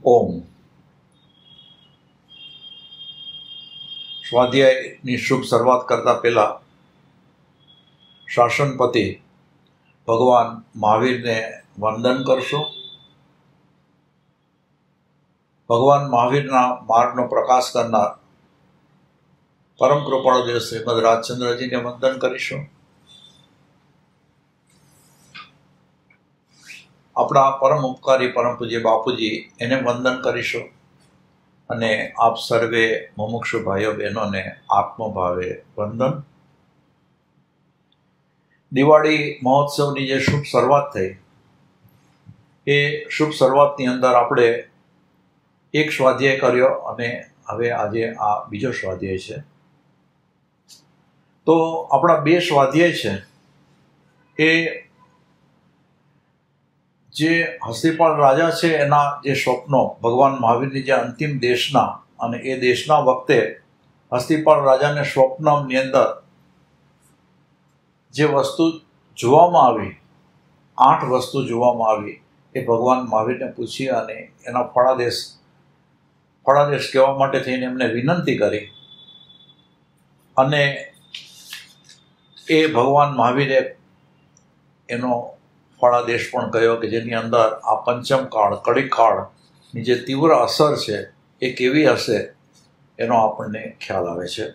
ઓમ સ્વાધ્યાયની શુભ શરૂઆત કરતા પહેલા શાસનપતિ ભગવાન મહાવીરને વંદન કરશો। ભગવાન મહાવીરના માર્ગનો પ્રકાશ કરનાર પરમ કૃપાળુ દેવ શ્રીમદ રાજચંદ્રજીને વંદન કરીશું। આપણા પરમ ઉપકારી પરમ પૂજ્ય બાપુજી એને વંદન કરીશું અને આપ સર્વે મુમુક્ષુ ભાઈઓ બહેનોને આત્મભાવે વંદન। દિવાળી મહોત્સવની જે શુભ શરૂઆત થઈ એ શુભ શરૂઆતની અંદર આપણે એક સ્વાધ્યાય કર્યો અને હવે આજે આ બીજો સ્વાધ્યાય છે। તો આપણા બે સ્વાધ્યાય છે એ જે હસ્તિપાલ રાજા છે એના જે સ્વપ્નો ભગવાન મહાવીરની જે અંતિમ દેશના અને એ દેશના વખતે હસ્તિપાલ રાજાને સ્વપ્નની અંદર જે વસ્તુ જોવામાં આવી 8 વસ્તુ જોવામાં આવી એ ભગવાન મહાવીરને પૂછી અને એના ફળાદેશ કહેવા માટે થઈને એમને વિનંતી કરી અને એ ભગવાન મહાવીરે એનો ફળાદેશ પણ કહ્યો કે જેની અંદર આ પંચમ કાળ કળી કાળની જે તીવ્ર અસર છે એ કેવી હશે એનો આપણને ખ્યાલ આવે છે।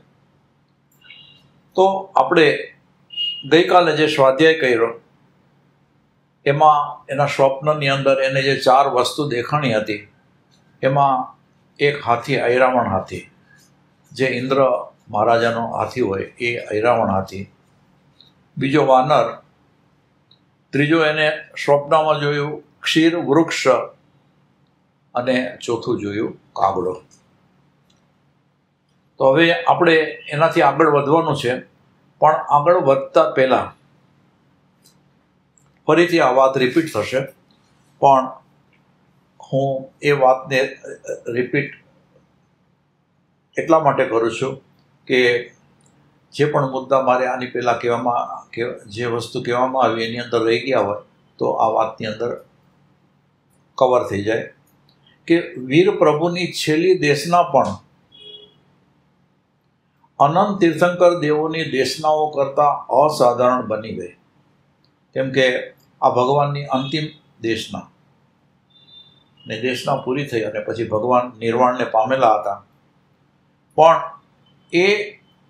તો આપણે ગઈકાલે જે સ્વાધ્યાય કર્યો એમાં એના સ્વપ્નની અંદર એને જે 4 વસ્તુ દેખાણી હતી એમાં એક હાથી ઐરાવણ હાથી જે ઇન્દ્ર મહારાજાનો હાથી હોય એ ઐરાવણ હાથી, બીજો વાનર, ત્રીજો એને સ્વપ્નમાં જોયું ક્ષીર વૃક્ષ અને ચોથું જોયું કાગડો। તો હવે આપણે એનાથી આગળ વધવાનું છે પણ આગળ વધતા પહેલા ફરીથી આ વાત રિપીટ થશે પણ હું એ વાતને રિપીટ એટલા માટે કરું છું કે જે પણ મુદ્દા મારે આની પહેલાં જે વસ્તુ કહેવામાં આવી એની અંદર રહી ગયા હોય તો આ વાતની અંદર કવર થઈ જાય કે વીર પ્રભુની છેલ્લી દેશના પણ અનંત તીર્થંકર દેવોની દેશનાઓ કરતાં અસાધારણ બની ગઈ। કેમ કે આ ભગવાનની અંતિમ દેશના ને દેશના પૂરી થઈ અને પછી ભગવાન નિર્વાણને પામેલા હતા પણ એ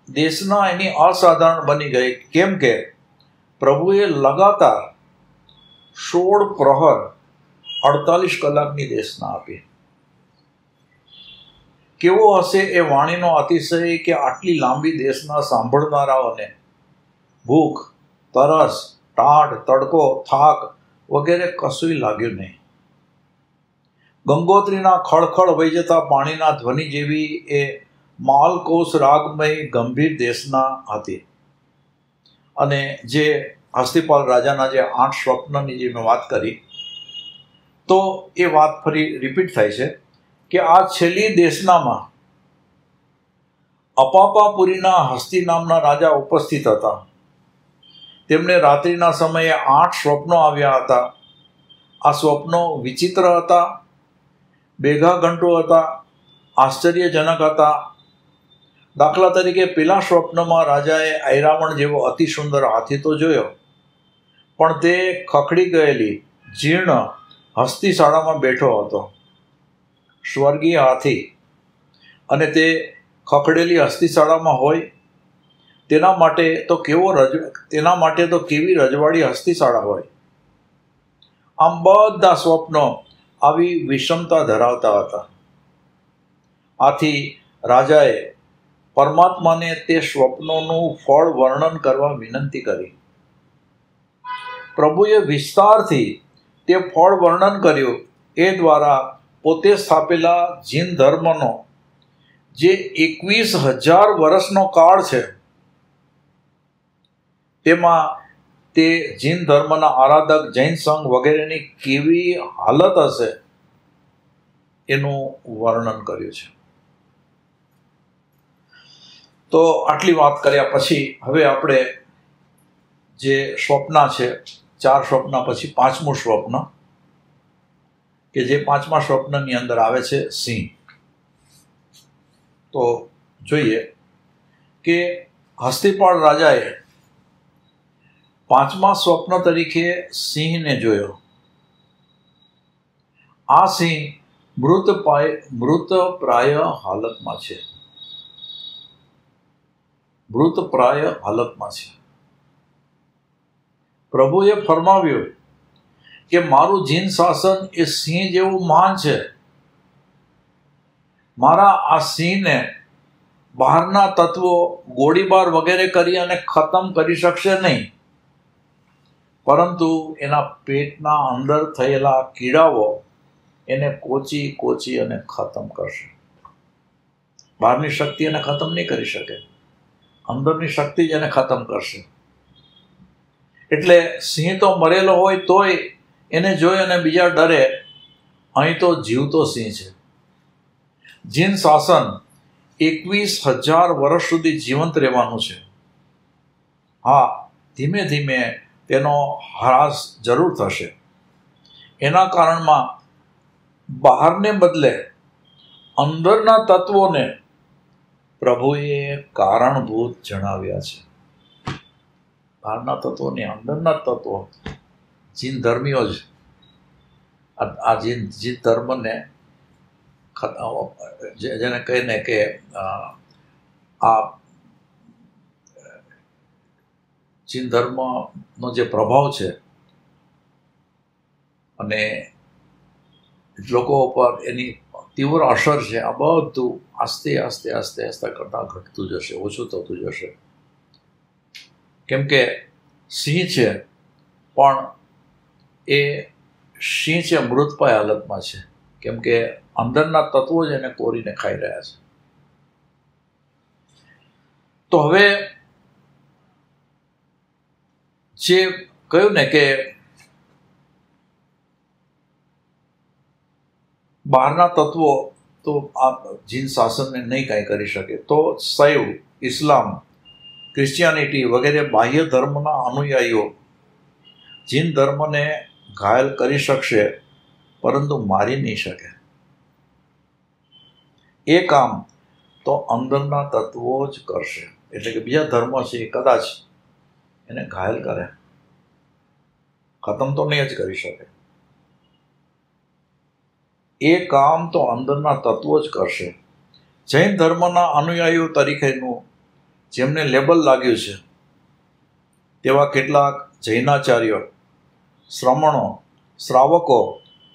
દેશના એની અસાધારણ બની ગઈ। કેમ કે પ્રભુએ લગાતાર 16 પ્રહર 48 કલાકની દેશના આપી। કેવો હશે એ વાણીનો અતિશય કે આટલી લાંબી દેશના સાંભળનારાઓને ભૂખ, તરસ, ટાઢ, તડકો, થાક વગેરે કશુંય લાગ્યું નહીં। ગંગોત્રીના ખળખળ વહી જતા પાણીના ધ્વનિ જેવી એ માલકોષ રાગમય ગંભીર દેશના હતી। અને જે હસ્તિપાલ રાજાના જે 8 સ્વપ્નની જે મેં વાત કરી તો એ વાત ફરી રિપીટ થાય છે કે આ છેલ્લી દેશનામાં અપાપાપુરીના હસ્તી નામના રાજા ઉપસ્થિત હતા। તેમને રાત્રિના સમયે 8 સ્વપ્નો આવ્યા હતા। આ સ્વપ્નો વિચિત્ર હતા, બેઘા ઘંટો હતા, આશ્ચર્યજનક હતા। દાખલા તરીકે પેલા સ્વપ્નમાં રાજાએ ઐરાવણ જેવો અતિ સુંદર હાથી તો જોયો પણ તે ખખડી ગયેલી જીર્ણ હસ્તીશાળામાં બેઠો હતો। સ્વર્ગીય હાથી અને તે ખખડેલી હસ્તીશાળામાં હોય તેના માટે તો કેવી રજવાડી હસ્તીશાળા હોય। આમ બધા સ્વપ્નો આવી વિષમતા ધરાવતા હતા। આથી રાજાએ પરમાત્માને તે સ્વપ્નોનું ફળ વર્ણન કરવા વિનંતી કરી। પ્રભુએ વિસ્તારથી તે ફળ વર્ણન કર્યું। એ દ્વારા પોતે સ્થાપેલા જૈન ધર્મનો જે 21,000 વર્ષનો કાળ છે તેમાં તે જૈન ધર્મના આરાધક જૈન સંઘ વગેરેની કેવી હાલત હશે એનું વર્ણન કર્યું છે। તો આટલી વાત કર્યા પછી હવે આપણે જે સ્વપ્ન છે 4 સ્વપ્ન પછી 5મું સ્વપ્ન કે જે 5મા સ્વપ્નની અંદર આવે છે સિંહ. તો જોઈએ કે હસ્તિપાળ રાજાએ 5મા સ્વપ્ન તરીકે સિંહને જોયો. આ સિંહ મૃતપ્રાય હાલતમાં છે. મૃતપ્રાય હાલતમાં છે. પ્રભુએ ફરમાવ્યું કે મારું જીન શાસન એ સિંહ જેવું મહાન છે. મારા આ સિંહને બહારના તત્વો ગોળીબાર વગેરે કરી અને ખતમ કરી શકશે નહીં, પરંતુ એના પેટના અંદર થયેલા કીડાઓ એને કોચી અને ખતમ કરશે. બહારની શક્તિ એને ખતમ નહીં કરી શકે, અંદરની શક્તિ જ એને ખતમ કરશે. એટલે સિંહ તો મરેલો હોય તોય એને જોઈ અને બીજા ડરે. અહીં તો જીવતો સિંહ છે. જીન શાસન 21,000 વર્ષ સુધી જીવંત રહેવાનું છે. હા, ધીમે ધીમે તેનો હ્રાસ જરૂર થશે. એના કારણમાં બહારને બદલે અંદરના તત્વોને પ્રભુએ કારણભૂત જણાવ્યા છે. બહારના તત્વોને અંદરના તત્વો, જીન ધર્મીઓ જ આ જીન ધર્મને જેને કહીને કે આ જીન ધર્મનો જે પ્રભાવ છે અને લોકો ઉપર એની તીવ્ર અસર છે, આ બધું આસ્તે આસ્તે કરતાં ઘટતું જશે, ઓછું થતું જશે. કેમ કે સિંહ છે, પણ એ સિંહ છે મૃતપાય હાલતમાં છે. કેમ કે અંદરના તત્વો જ એને કોરીને ખાઈ રહ્યા છે. તો હવે જે કહ્યું ને કે બહારના તત્વો તો આ જીન શાસનને નહીં કાંઈ કરી શકે, તો શૈવ, ઇસ્લામ, ક્રિશ્ચિયાનિટી વગેરે બાહ્ય ધર્મના અનુયાયીઓ જીન ધર્મને ઘાયલ કરી શકશે, પરંતુ મારી નહીં શકે. એ કામ તો અંદરના તત્વો જ કરશે. એટલે કે બીજા ધર્મો છે એ કદાચ એને ઘાયલ કરે, ખતમ તો નહીં જ કરી શકે. એ કામ તો અંદરના તત્વો જ કરશે. જૈન ધર્મના અનુયાયીઓ તરીકેનું જેમને લેબલ લાગ્યું છે તેવા કેટલાક જૈનાચાર્યો, શ્રાવકો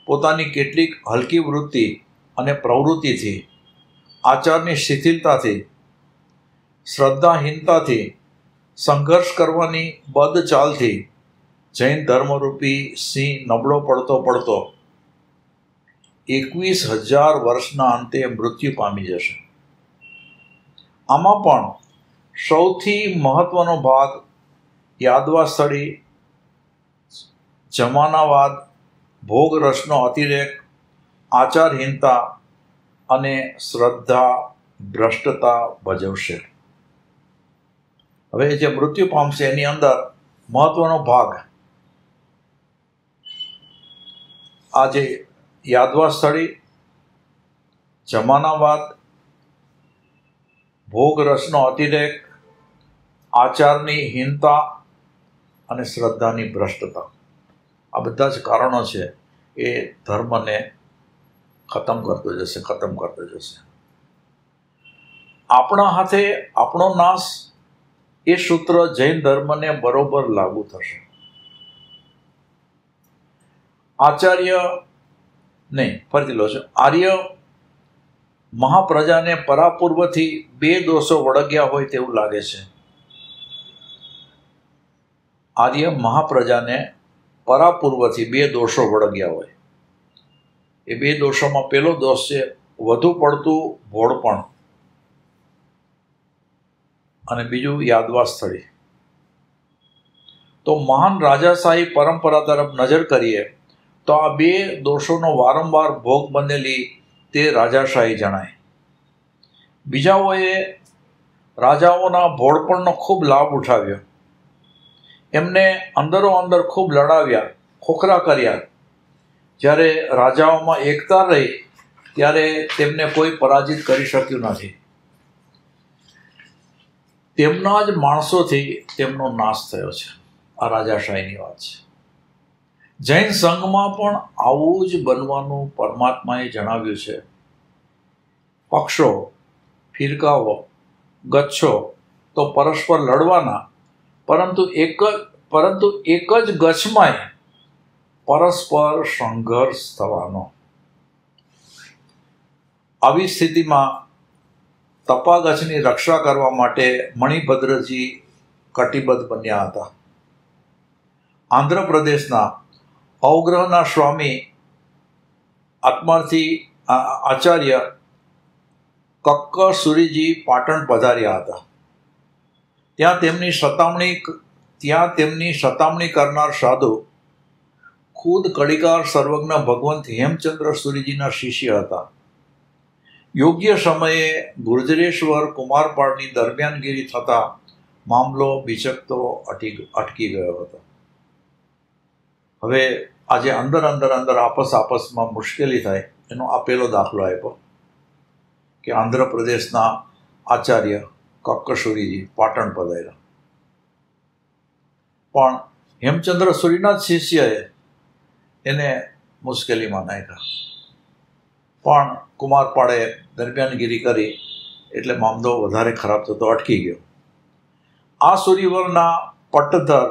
પોતાની કેટલીક હલકી વૃત્તિ અને પ્રવૃત્તિથી, આચારની શિથિલતાથી, શ્રદ્ધાહીનતાથી, સંઘર્ષ કરવાની બદચાલથી જૈન ધર્મરૂપી સિંહ નબળો પડતો 21,000 વર્ષના અંતે મૃત્યુ પામી જશે. આમાં પણ સૌથી મહત્વનો ભાગ યાદવાસ્થળી, જમાનાવાદ, ભોગરસનો અતિરેક, આચારહીનતા અને શ્રદ્ધા ભ્રષ્ટતા ભજવશે. હવે જે મૃત્યુ પામશે એની અંદર મહત્વનો ભાગ આ જે યાદવાસ્થળી, જમાનાવાદ, ભોગરસનો અતિરેક, આચારની હીનતા અને શ્રદ્ધાની ભ્રષ્ટતા, આ બધા જ કારણો છે એ ધર્મને ખતમ કરતો જશે. આપણા હાથે આપણો નાશ, એ સૂત્ર જૈન ધર્મને બરોબર લાગુ થશે. આર્ય મહાપ્રજાને પરાપૂર્વથી 2 દોષો વળગ્યા હોય તેવું લાગે છે. આર્ય મહાપ્રજાને પરાપૂર્વથી 2 દોષો વળગ્યા હોય. એ 2 દોષોમાં પહેલો દોષ છે વધુ પડતું ભોળપણ, અને બીજું યાદવાસ્થળી. તો મહાન રાજાશાહી પરંપરા તરફ નજર કરીએ તો આ 2 દોષોનો વારંવાર ભોગ બનેલી તે રાજાશાહી જણાય. બીજાઓએ રાજાઓના ભોળપણનો ખૂબ લાભ ઉઠાવ્યો, એમને અંદરો અંદર ખૂબ લડાવ્યા, ખોખરા કર્યા, જ્યારે રાજાઓમાં એકતા રહી ત્યારે તેમને કોઈ પરાજિત કરી શક્યું નથી. તેમના જ માણસોથી તેમનો નાશ થયો છે. આ રાજાશાહીની વાત છે. જૈન સંઘમાં પણ આવું જ બનવાનું પરમાત્માએ જણાવ્યું છે. પક્ષો, ફિરકાઓ, ગચ્છો તો પરસ્પર લડવાના, પરંતુ એક જ ગચ્છમાંય પરસ્પર સંઘર્ષ થવાનો. આવી સ્થિતિમાં તપાગચ્છની રક્ષા કરવા માટે મણિભદ્રજી કટિબદ્ધ બન્યા હતા. આંધ્રપ્રદેશના અવગ્રહના સ્વામી આત્માર્થી આચાર્ય કક્કસુરીજી પાટણ પધાર્યા હતા. ત્યાં તેમની સતામણી કરનાર સાધુ ખુદ કડીકાર સર્વજ્ઞ ભગવંત હેમચંદ્ર સુરીજીના શિષ્ય હતા. યોગ્ય સમયે ગુર્જરેશ્વર કુમારપાળની દરમિયાનગીરી થતાં મામલો બિચકતો અટકી ગયો હતો. હવે આજે અંદર આપસમાં મુશ્કેલી થાય એનો આ પહેલો દાખલો આપ્યો કે આંધ્રપ્રદેશના આચાર્ય કક્કસુરીજી પાટણ પધાર્યા. પણ હેમચંદ્ર સુરીના જ શિષ્યએ એને મુશ્કેલીમાં નાખ્યા. પણ કુમારપાળે દરમિયાનગીરી કરી એટલે મામલો વધારે ખરાબ થતો અટકી ગયો. આ સુરીવરના પટ્ટધર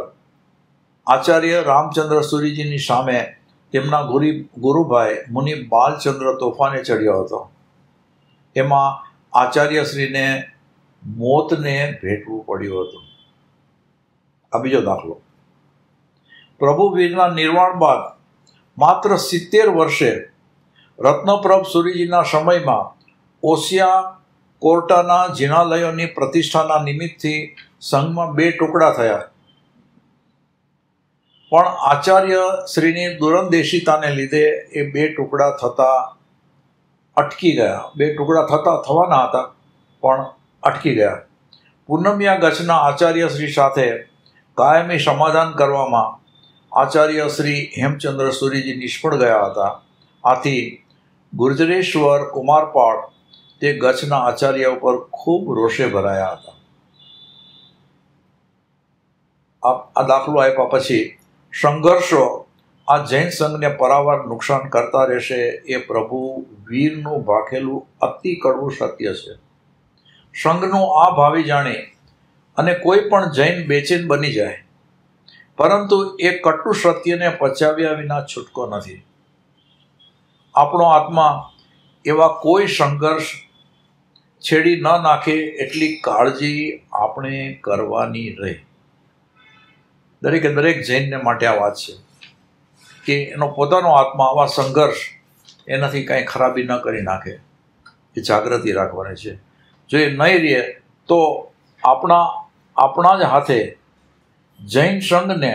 આચાર્ય રામચંદ્ર સુરીજીની સામે તેમના ગુરુભાઈ મુનિ બાલચંદ્ર તોફાને ચડ્યો હતો. એમાં આચાર્યશ્રીને મોતને ભેટવું પડ્યું હતું. આ બીજો દાખલો. પ્રભુવીરના નિર્વાણ બાદ માત્ર 70 વર્ષે રત્નપ્રભ સુરીજીના સમયમાં ઓસિયા કોર્ટાના જિનાલયોની પ્રતિષ્ઠાના નિમિત્તથી સંઘમાં 2 ટુકડા થયા. પણ આચાર્ય શ્રીની દૂરંદેશિતાને લીધે એ 2 ટુકડા થતા અટકી ગયા. 2 ટુકડા થવાના હતા પણ અટકી ગયા. પૂનમિયા ગચ્છના આચાર્ય શ્રી સાથે કાયમી સમાધાન કરવામાં આચાર્ય શ્રી હેમચંદ્ર સુરીજી નિષ્ફળ ગયા હતા. આથી ગુર્જરેશ્વર કુમારપાળ તે ગચ્છના આચાર્ય ઉપર ખૂબ રોષે ભરાયા હતા. આ દાખલો આપ્યા પછી સંઘર્ષો આ જૈન સંઘને પરાવાર નુકસાન કરતા રહેશે એ પ્રભુ વીરનું ભાખેલું અતિ કડવું સત્ય છે. સંઘનું આ ભાવિ જાણી અને કોઈ પણ જૈન બેચેન બની જાય, પરંતુ એ કટુ સત્યને પચાવ્યા વિના છૂટકો નથી. આપણો આત્મા એવા કોઈ સંઘર્ષ છેડી ન નાખે એટલી કાળજી આપણે કરવાની રહે. દરેક જૈનને માટે આ વાત છે કે એનો પોતાનો આત્મા આવા સંઘર્ષ એનાથી કાંઈ ખરાબી ન કરી નાખે, એ જાગૃતિ રાખવાની છે. જો એ નહીં રહે તો આપણા જ હાથે જૈન સંઘને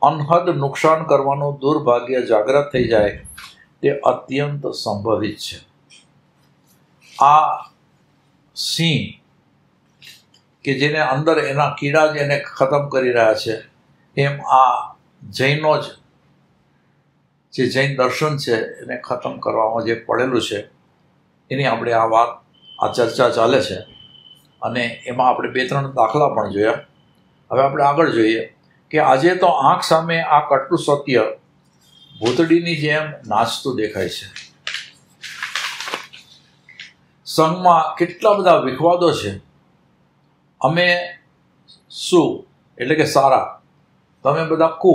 અનહદ નુકસાન કરવાનું દુર્ભાગ્ય જાગ્રત થઈ જાય તે અત્યંત સંભવિત છે. આ સિંહ કે જેને અંદર એના કીડા જ એને ખતમ કરી રહ્યા છે, એમ આ જૈનો જ જે જૈન દર્શન છે એને ખતમ કરવામાં જે પડેલું છે એની આપણે આ ચર્ચા ચાલે છે અને એમાં આપણે 2-3 દાખલા પણ જોયા. હવે આપણે આગળ જોઈએ કે આજે તો આંખ સામે આ કટુ સત્ય ભૂતડીની જેમ નાચતું દેખાય છે. સંઘમાં કેટલા બધા વિખવાદો છે. અમે શું એટલે કે સારા, તમે બધા કુ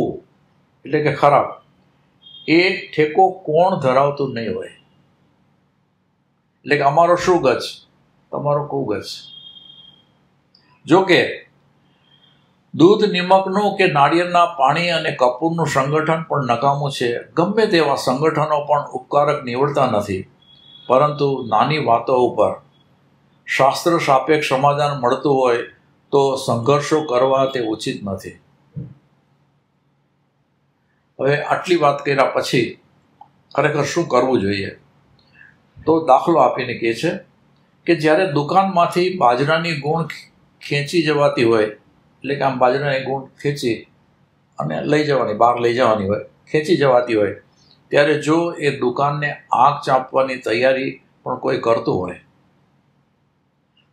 એટલે કે ખરાબ, એ ઠેકો કોણ ધરાવતું નહીં હોય. એટલે કે અમારો શું ગચ્છ, તમારો કુ ગચ્છ. જોકે દૂધ નિમકનું કે નાળિયેરના પાણી અને કપૂરનું સંગઠન પણ નકામું છે. ગમે તેવા સંગઠનો પણ ઉપકારક નીવડતા નથી, પરંતુ નાની વાતો ઉપર શાસ્ત્ર સાપેક્ષ સમાધાન મળતું હોય તો સંઘર્ષો કરવા તે ઉચિત નથી. હવે આટલી વાત કર્યા પછી ખરેખર શું કરવું જોઈએ? તો દાખલો આપીને કહે છે કે જ્યારે દુકાનમાંથી બાજરાની ગુણ ખેંચી જવાતી હોય, એટલે કે આમ બાજરાની ગુણ ખેંચી અને લઈ જવાની, બહાર લઈ જવાની હોય, ખેંચી જવાતી હોય, ત્યારે જો એ દુકાનને આગ ચાંપવાની તૈયારી પણ કોઈ કરતું હોય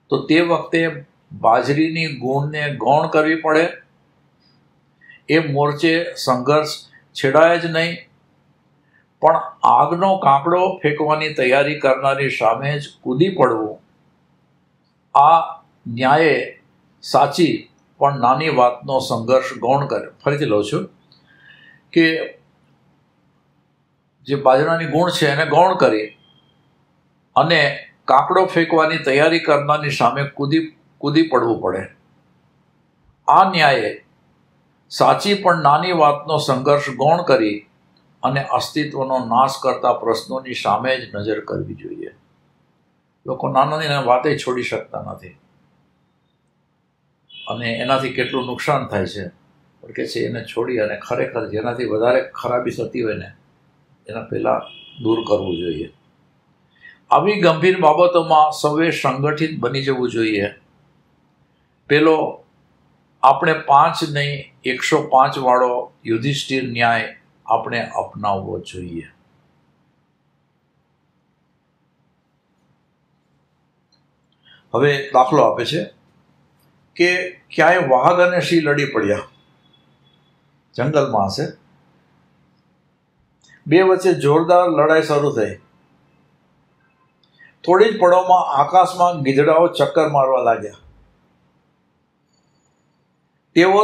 તો તે વખતે બાજરીની ગુણને ગૌણ કરવી પડે. એ મોરચે સંઘર્ષ છેડાય જ નહીં, પણ આગનો કાંકડો ફેંકવાની તૈયારી કરનારી સામે જ કૂદી પડવું. આ ન્યાયે સાચી પણ નાની વાતનો સંઘર્ષ ગૌણ કરે. ફરીથી લઉં છું કે જે બાજરાની ગુણ છે એને ગૌણ કરી અને કાંકડો ફેંકવાની તૈયારી કરનારની સામે કૂદી પડવું પડે. આ ન્યાયે સાચી પણ નાની વાતનો સંઘર્ષ ગૌણ કરી અને અસ્તિત્વનો નાશ કરતા પ્રશ્નોની સામે જ નજર કરવી જોઈએ. લોકો નાની વાતે છોડી શકતા નથી અને એનાથી કેટલું નુકસાન થાય છે પણ કે છે એને છોડી અને ખરેખર જેનાથી વધારે ખરાબી થતી હોય ને એના પહેલાં દૂર કરવું જોઈએ. આવી ગંભીર બાબતોમાં સૌએ સંગઠિત બની જવું જોઈએ. પેલો આપણે 5 નહીં 105 વાળો યુધિષ્ઠિર ન્યાય આપણે અપનાવવો જોઈએ. હવે દાખલો આપે છે કે ક્યાંય વાઘ અને સિંહ લડી પડ્યા, જંગલમાં હશે. બે વચ્ચે જોરદાર લડાઈ શરૂ થઈ. થોડી જ પળોમાં આકાશમાં ગીધડાઓ ચક્કર મારવા લાગ્યા. તેઓ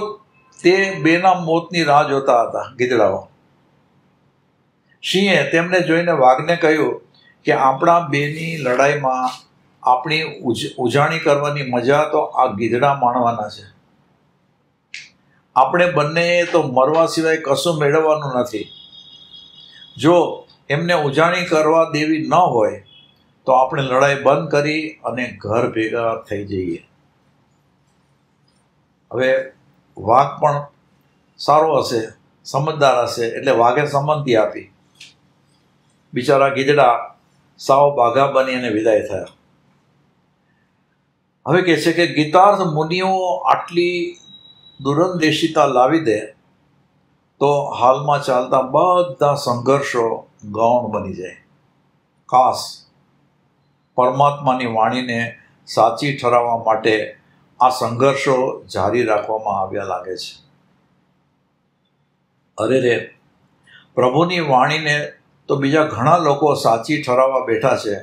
તે બેના મોતની રાહ જોતા હતા. ગીધડાઓ. સિંહે તેમને જોઈને વાઘને કહ્યું કે આપણા બેની લડાઈમાં આપણી ઉજાણી કરવાની મજા તો આ ગીધડા માણવાના છે. આપણે બંનેએ તો મરવા સિવાય કશું મેળવવાનું નથી. જો એમને ઉજાણી કરવા દેવી ન હોય તો આપણે લડાઈ બંધ કરી અને ઘર ભેગા થઈ જઈએ. હવે વાઘ પણ સારો હશે, સમજદાર હશે, એટલે વાઘે સંમતિ આપી. બિચારા ગીધડા સાવ બાઘા બની અને વિદાય થયા. હવે કહે છે કે ગીતાર્થ મુનિઓ આટલી દૂરંદેશિતા લાવી દે તો હાલમાં ચાલતા બધા સંઘર્ષો ગૌણ બની જાય. ખાસ પરમાત્માની વાણીને સાચી ઠરાવવા માટે આ સંઘર્ષો જારી રાખવામાં આવ્યા લાગે છે. અરે રે, પ્રભુની વાણીને તો બીજા ઘણા લોકો સાચી ઠરાવવા બેઠા છે.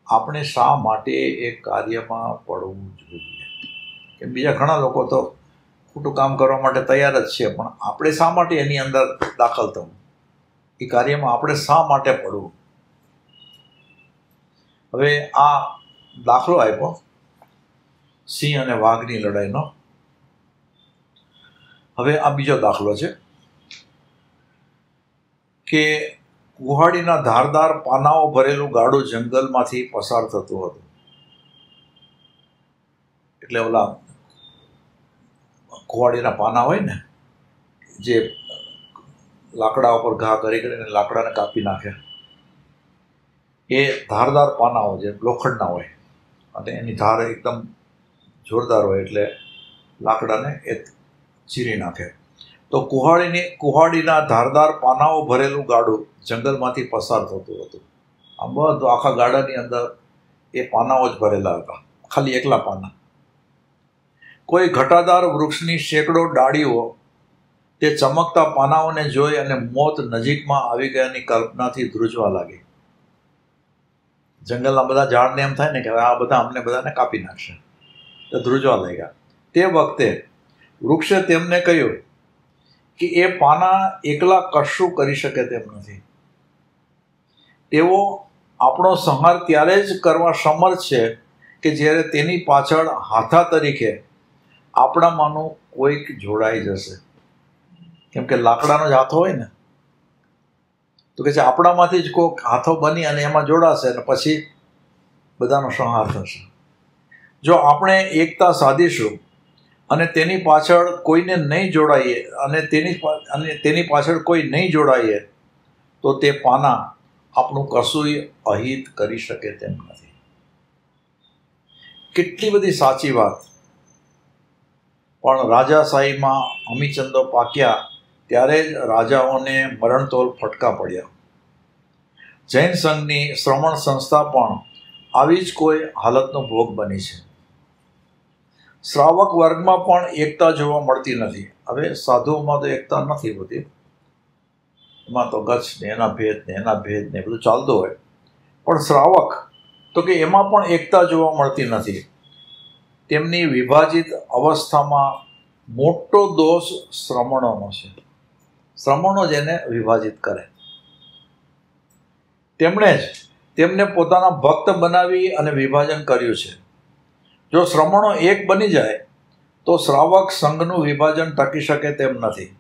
આપણે શા માટે એ કાર્યમાં પડવું જોઈએ? કે બીજા ઘણા લોકો તો ખોટું કામ કરવા માટે તૈયાર જ છે, પણ આપણે શા માટે એની અંદર દાખલ થવું? એ કાર્યમાં આપણે શા માટે પડવું? હવે આ દાખલો આપ્યો સિંહ અને વાઘની લડાઈનો. હવે આ બીજો દાખલો છે કે કુહાડીના ધારદાર પાનાઓ ભરેલું ગાડું જંગલમાંથી પસાર થતું હતું. એટલે ઓલા કુહાડીના પાના હોય ને, જે લાકડા ઉપર ઘા કરી કરીને લાકડાને કાપી નાખે, એ ધારદાર પાનાઓ જે લોખંડના હોય અને એની ધાર એકદમ જોરદાર હોય એટલે લાકડાને એ ચીરી નાખે. તો કુહાડીના ધારદાર પાનાઓ ભરેલું ગાડું જંગલમાંથી પસાર થતું હતું. આમ બધું આખા ગાડાની અંદર એ પાનાઓ જ ભરેલા હતા, ખાલી એકલા પાના. કોઈ ઘટાદાર વૃક્ષની સેંકડો ડાળીઓ તે ચમકતા પાનાઓને જોઈ અને મોત નજીકમાં આવી ગયાની કલ્પનાથી ધ્રુજવા લાગી. જંગલના બધા ઝાડને એમ થાય ને કે આ બધા અમને બધાને કાપી નાખશે, તો ધ્રુજવા લાગ્યા. તે વખતે વૃક્ષે તેમને કહ્યું કે એ પાના એકલા કશું કરી શકે તેમ નથી. તેઓ આપણો સંહાર ત્યારે જ કરવા સમર્થ છે કે જ્યારે તેની પાછળ હાથા તરીકે આપણામાંનું કોઈક જોડાઈ જશે. કેમ કે લાકડાનો જ હાથો હોય ને, તો કે છે આપણામાંથી જ કોઈક હાથો બની અને એમાં જોડાશે અને પછી બધાનો સંહાર થશે. જો આપણે એકતા સાધીશું અને તેની પાછળ કોઈને નહીં જોડાઈએ અને તેની પાછળ કોઈ નહીં જોડાઈએ તો તે પાના આપણું કશુંય અહિત કરી શકે તેમ નથી. કેટલી બધી સાચી વાત. પણ રાજાશાહીમાં અમીચંદો પાક્યા ત્યારે જ રાજાઓને મરણતોલ ફટકા પડ્યા. જૈન સંઘની શ્રમણ સંસ્થા પણ આવી જ કોઈ હાલતનો ભોગ બની છે. શ્રાવક વર્ગમાં પણ એકતા જોવા મળતી નથી. હવે સાધુઓમાં તો એકતા નથી હોતી, એમાં તો ગચ્છ ને એના ભેદ ને એના ભેદ ને બધું ચાલતું હોય, પણ શ્રાવક તો કે એમાં પણ એકતા જોવા મળતી નથી. તેમની વિભાજિત અવસ્થામાં મોટો દોષ શ્રમણોનો છે. શ્રમણો જ એને વિભાજિત કરે. તેમણે જ તેમને પોતાના ભક્ત બનાવી અને વિભાજન કર્યું છે. જો શ્રમણો એક બની જાય તો શ્રાવક સંઘનું વિભાજન ટકી શકે તેમ નથી.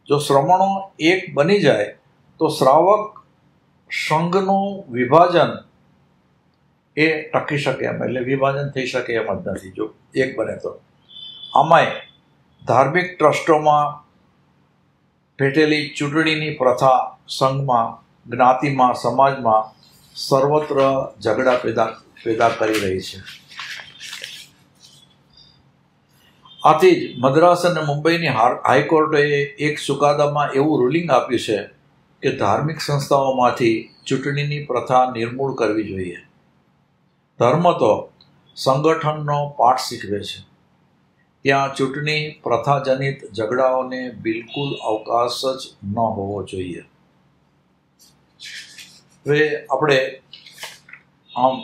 જો શ્રમણો એક બની જાય તો શ્રાવક સંઘનું વિભાજન એ ટકી શકે એમ, એટલે વિભાજન થઈ શકે એમ જ નથી જો એક બને તો. આમાંય ધાર્મિક ટ્રસ્ટોમાં ભેટેલી ચૂંટણીની પ્રથા સંઘમાં, જ્ઞાતિમાં, સમાજમાં સર્વત્ર ઝઘડા પેદા કરી રહી છે. આથી જ મદ્રાસ અને મુંબઈની હાઈકોર્ટે એક ચુકાદામાં એવું રૂલિંગ આપ્યું છે કે ધાર્મિક સંસ્થાઓમાંથી ચૂંટણીની પ્રથા નિર્મૂળ કરવી જોઈએ. ધર્મ તો સંગઠનનો પાઠ શીખવે છે. ત્યાં ચૂંટણી પ્રથાજનિત ઝઘડાઓને બિલકુલ અવકાશ જ ન હોવો જોઈએ. હવે આપણે આમ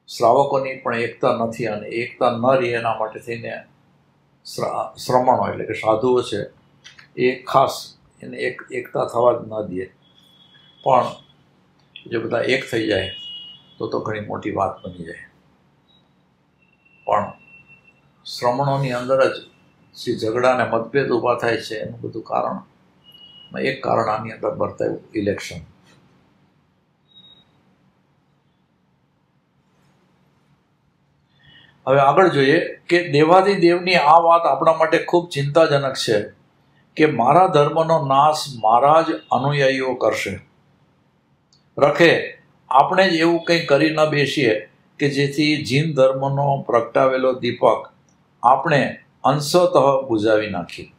શ્રાવકોની પણ એકતા નથી, અને એકતા ન રહે એના માટે થઈને શ્રમણો એટલે કે સાધુઓ છે એ ખાસ એને એકતા થવા જ ન દે. પણ જો બધા એક થઈ જાય તો ઘણી મોટી વાત બની જાય. પણ શ્રમણોની અંદર જ જે ઝઘડા અને મતભેદ ઊભા થાય છે એનું બધું કારણ, એક કારણ આની અંદર વર્તાયું ઇલેક્શન. હવે આગળ જોઈએ કે દેવાધિદેવની આ વાત આપણા માટે ખૂબ ચિંતાજનક છે કે મારા ધર્મનો નાશ મારા જ અનુયાયીઓ કરશે. રખે આપણે જ એવું કંઈ કરી ન બેસીએ કે જેથી જીન ધર્મનો પ્રગટાવેલો દીપક આપણે અંશતઃ બુઝાવી નાખીએ.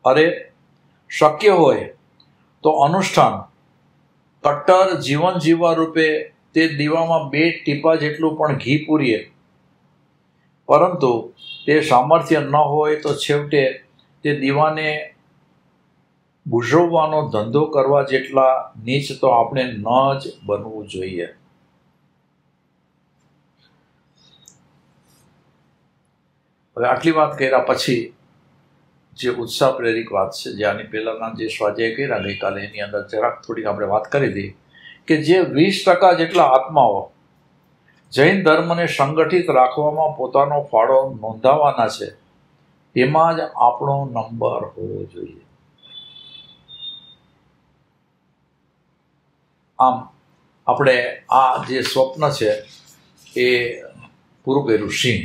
અરે શક્ય હોય તો અનુષ્ઠાન કટ્ટર જીવન જીવવા રૂપે તે દીવામાં 2 ટીપા જેટલું પણ ઘી પૂરીએ, પરંતુ તે સામર્થ્ય ન હોય તો છેવટે તે દીવાને બુઝાવવાનો ધંધો કરવા જેટલા નીચ તો આપણે ન જ બનવું જોઈએ. હવે આટલી વાત કર્યા પછી જે ઉત્સાહ પ્રેરિક વાત છે, જે આની પહેલાંના જે સ્વાધ્યાય કર્યા ગઈકાલે એની અંદર જરાક થોડીક આપણે વાત કરી હતી કે જે 20% જેટલા આત્માઓ જૈન ધર્મને સંગઠિત રાખવામાં પોતાનો ફાળો નોંધાવવાના છે, તેમાં જ આપણો નંબર હોવો જોઈએ. આમ આપણે આ જે સ્વપ્ન છે એ પૂરું કર્યું. સિંહ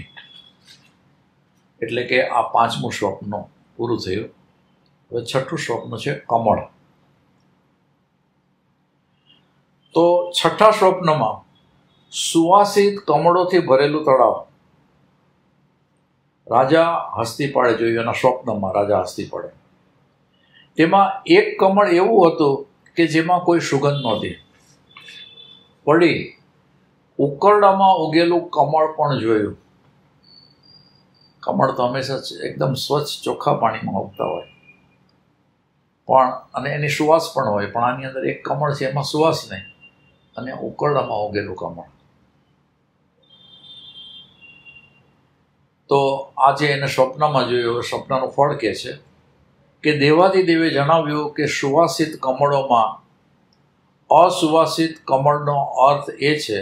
એટલે કે આ 5મું સ્વપ્ન પૂરું થયું. હવે 6ઠું સ્વપ્ન છે કમળ. તો 6ઠા સ્વપ્નમાં સુવાસિત કમળોથી ભરેલું તળાવ. રાજા હસ્તીપાળે જોયું, એના સ્વપ્નમાં રાજા હસ્તીપાળે. તેમાં એક કમળ એવું હતું કે જેમાં કોઈ સુગંધ નહોતી. વળી ઉકરડામાં ઉગેલું કમળ પણ જોયું. કમળ તો હંમેશા એકદમ સ્વચ્છ ચોખ્ખા પાણીમાં ઉગતા હોય, પણ અને એની સુવાસ પણ હોય, પણ આની અંદર એક કમળ છે એમાં સુવાસ નહીં, અને ઉકરડામાં ઉગેલું કમળ. તો આજે એને સ્વપ્નમાં જોયું. સ્વપ્નનું ફળ કહે છે કે દેવાધિદેવે જણાવ્યું કે સુવાસિત કમળોમાં અસુવાસિત કમળનો અર્થ એ છે,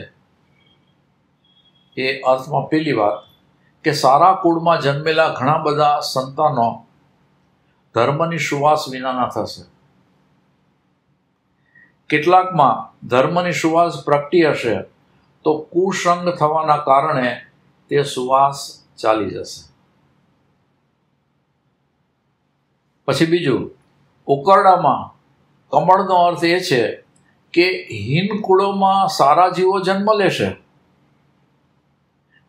એ અર્થમાં પહેલી વાત કે સારા કુળમાં જન્મેલા ઘણા બધા સંતાનો ધર્મની સુવાસ વિનાના થશે. કેટલાકમાં ધર્મની સુવાસ પ્રગટી હશે તો કુસંગ થવાના કારણે તે સુવાસ ચાલી જશે. પછી બીજું, ઉકરડામાં કમળનો અર્થ એ છે કે હીન કુળોમાં સારા જીવો જન્મ લેશે.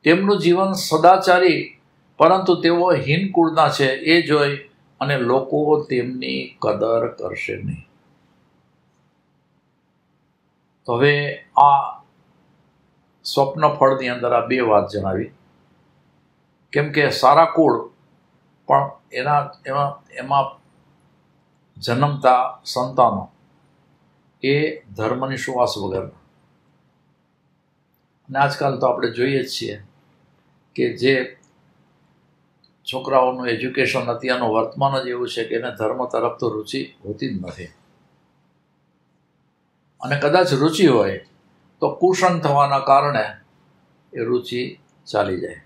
તેમનું જીવન સદાચારી, પરંતુ તેઓ હીન કુળના છે એ જોઈ અને લોકો તેમની કદર કરશે નહીં. તો હવે આ સ્વપ્ન ફળની અંદર આ બે વાત જણાવી. કેમ કે સારા કુળ પણ એમાં જન્મતા સંતાનો એ ધર્મની સુવાસ વગરના. અને આજકાલ તો આપણે જોઈએ જ છીએ કે જે છોકરાઓનું એજ્યુકેશન અત્યારનું વર્તમાન જ એવું છે કે એને ધર્મ તરફ તો રુચિ હોતી જ નથી. અને કદાચ રુચિ હોય તો કુસંગ થવાના કારણે એ રુચિ ચાલી જાય.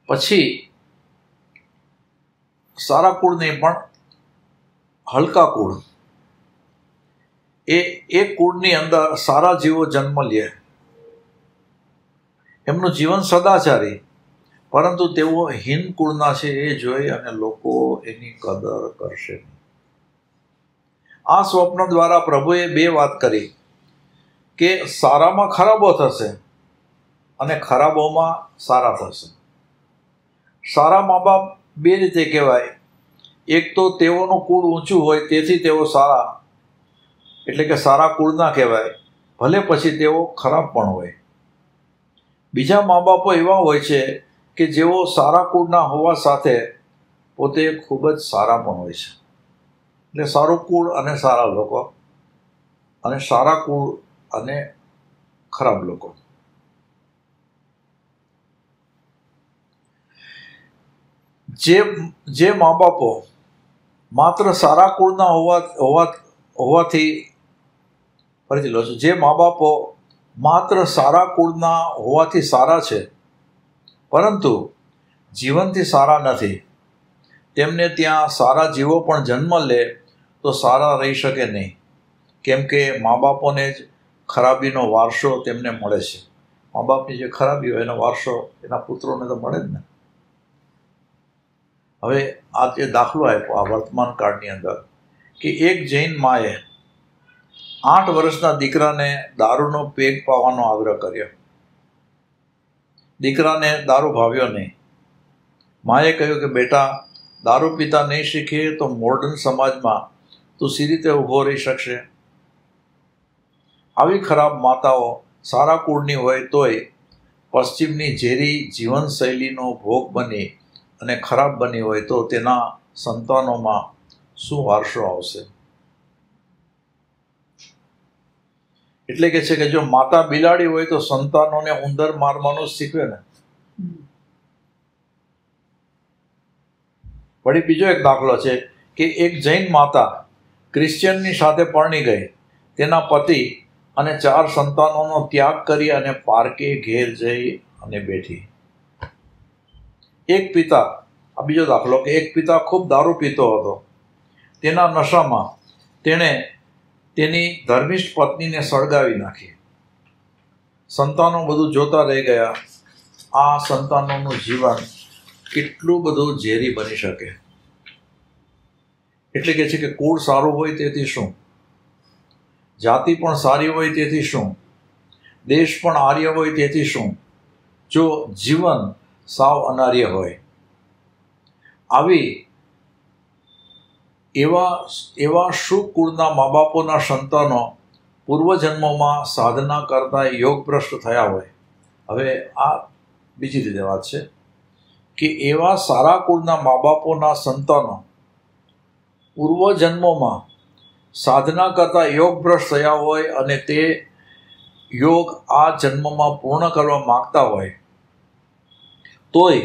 પછી સારા કુળ નહીં પણ હલકા કુળ, એ કુળની અંદર સારા જીવો જન્મ લે, એમનું જીવન સદાચારી, પરંતુ તેઓ હીન કુળના છે એ જોઈ અને લોકો એની કદર કરશે નહીં. આ સ્વપ્ન દ્વારા પ્રભુએ બે વાત કરી કે સારામાં ખરાબો થશે અને ખરાબોમાં સારા થશે. સારા મા બાપ બે રીતે કહેવાય. એક તો તેઓનું કુળ ઊંચું હોય તેથી તેઓ સારા, એટલે કે સારા કુળના કહેવાય, ભલે પછી તેઓ ખરાબ પણ હોય. બીજા મા બાપો એવા હોય છે કે જેઓ સારા કુળના હોવા સાથે પોતે ખૂબ જ સારા પણ હોય છે. એટલે સારું કુળ અને સારા લોકો, અને સારા કુળ અને ખરાબ લોકો. જે મા બાપો માત્ર સારા કુળના હોવાથી ફરીથી લો છું, જે મા બાપો માત્ર સારા કુળના હોવાથી સારા છે પરંતુ જીવનથી સારા નથી, તેમને ત્યાં સારા જીવો પણ જન્મ લે તો સારા રહી શકે નહીં. કેમ કે મા બાપોને જ ખરાબીનો વારસો તેમને મળે છે. મા બાપની જે ખરાબી હોય એનો વારસો એના પુત્રોને તો મળે જ ને. હવે આ જે દાખલો આપ્યો આ વર્તમાન કાળની અંદર કે એક જૈન માએ 8 વર્ષના દીકરાને દારૂનો પેગ પાવાનો આગ્રહ કર્યો. દીકરાને દારૂ ભાવ્યો નહીં. માએ કહ્યું કે બેટા, દારૂ પીતા નહીં શીખીએ તો મોડર્ન સમાજમાં તું સી રીતે ઊભો રહી શકશે? આવી ખરાબ માતાઓ સારા કુળની હોય તોય પશ્ચિમની ઝેરી જીવનશૈલીનો ભોગ બની અને ખરાબ બની હોય તો તેના સંતાનોમાં શું વારસો આવશે? એટલે કે છે કે જો માતા બિલાડી હોય તો સંતાનોને ઉંદર મારવાનું શીખવે ને. વળી બીજો એક દાખલો છે કે એક જૈન માતા ક્રિશ્ચિયનની સાથે પરણી ગઈ. તેના પતિ અને 4 સંતાનોનો ત્યાગ કરી અને પાર્કે ઘેર જઈ અને બેઠી. એક પિતા, આ બીજો દાખલો કે એક પિતા ખૂબ દારૂ પીતો હતો. તેના નશામાં તેણે તેની ધર્મિષ્ઠ પત્નીને સળગાવી નાખી. સંતાનો બધું જોતા રહી ગયા. આ સંતાનોનું જીવન કેટલું બધું ઝેરી બની શકે. એટલે કે છે કે કુળ સારું હોય તેથી શું, જાતિ પણ સારી હોય તેથી શું, દેશ પણ આર્ય હોય તેથી શું, જો જીવન સાવ અનાર્ય હોય. એવા સુકુળના મા બાપોના સંતાનો પૂર્વજન્મોમાં સાધના કરતા યોગભ્રષ્ટ થયા હોય. હવે આ બીજી રીતે વાત છે કે એવા સારા કુળના મા બાપોના સંતાનો પૂર્વજન્મોમાં સાધના કરતા યોગભ્રષ્ટ થયા હોય અને તે યોગ આ જન્મમાં પૂર્ણ કરવા માગતા હોય તોય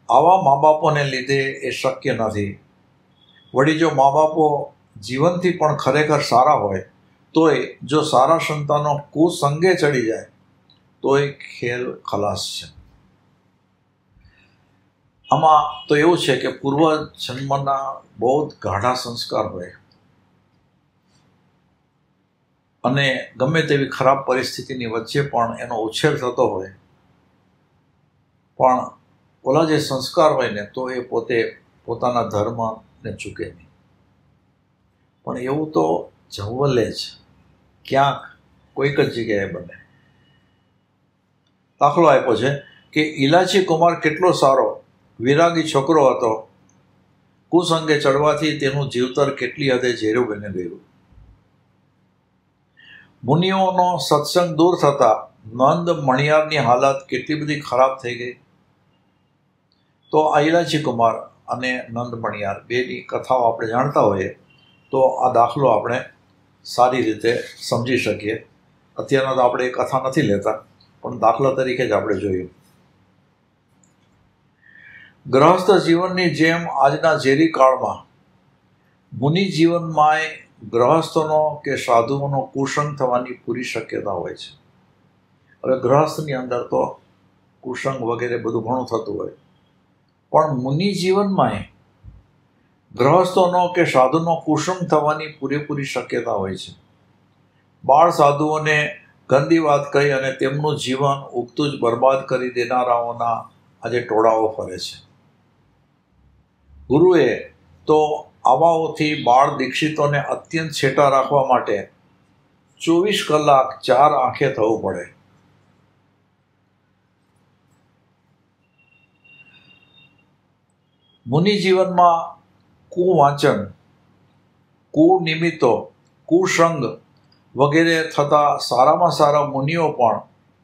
આવા મા બાપોને લીધે એ શક્ય નથી. વળી જો મા બાપો જીવનથી પણ ખરેખર સારા હોય તોય જો સારા સંતાનો કુસંગે ચડી જાય તોય ખેલ ખલાસ છે. આમાં તો એવું છે કે પૂર્વ જન્મના બહુ જ ગાઢા સંસ્કાર હોય અને ગમે તેવી ખરાબ પરિસ્થિતિની વચ્ચે પણ એનો ઉછેર થતો હોય, પણ ઓલા જે સંસ્કાર હોય ને તો એ પોતે પોતાના ધર્મને ચૂકે નહીં. પણ એવું તો જવલ્લે જ ક્યાંક કોઈક જ જગ્યાએ બને. દાખલો આપ્યો છે કે ઇલાચી કુમાર કેટલો સારો વિરાગી છોકરો હતો કુસંગે ચડવાથી તેનું જીવતર કેટલી હદે ઝેરું બની ગયું. મુનિઓનો સત્સંગ દૂર થતા નંદ મણિયારની હાલત કેટલી બધી ખરાબ થઈ ગઈ. તો અયલાજી કુમાર અને નંદ મણિયાર બેની કથાઓ આપણે જાણતા હોઈએ તો આ દાખલો આપણે સારી રીતે સમજી શકીએ. અત્યારના તો આપણે એ કથા નથી લેતા, પણ દાખલા તરીકે જ આપણે જોયું. ગ્રહસ્થ જીવનની જેમ આજના ઝેરી કાળમાં મુનિ જીવનમાંય ગ્રહસ્થનો કે સાધુઓનો કુસંગ થવાની પૂરી શક્યતા હોય છે. હવે ગ્રહસ્થની અંદર તો કુસંગ વગેરે બધું ઘણું થતું હોય, પણ મુનિ જીવનમાંય ગ્રહસ્થોનો કે સાધુનો કુસંગ થવાની પૂરેપૂરી શક્યતા હોય છે. બાળ સાધુઓને ગંદી વાત કહી અને તેમનું જીવન ઉગતું જ બરબાદ કરી દેનારાઓના આજે ટોળાઓ ફરે છે. ગુરુએ તો આવાઓથી બાળ દીક્ષિતોને અત્યંત છેટા રાખવા માટે 24 કલાક 4 આંખે થવું પડે. મુનિ જીવનમાં કુવાંચન, કુનિમિત્તો, કુસંગ વગેરે થતા સારામાં સારા મુનિઓ પણ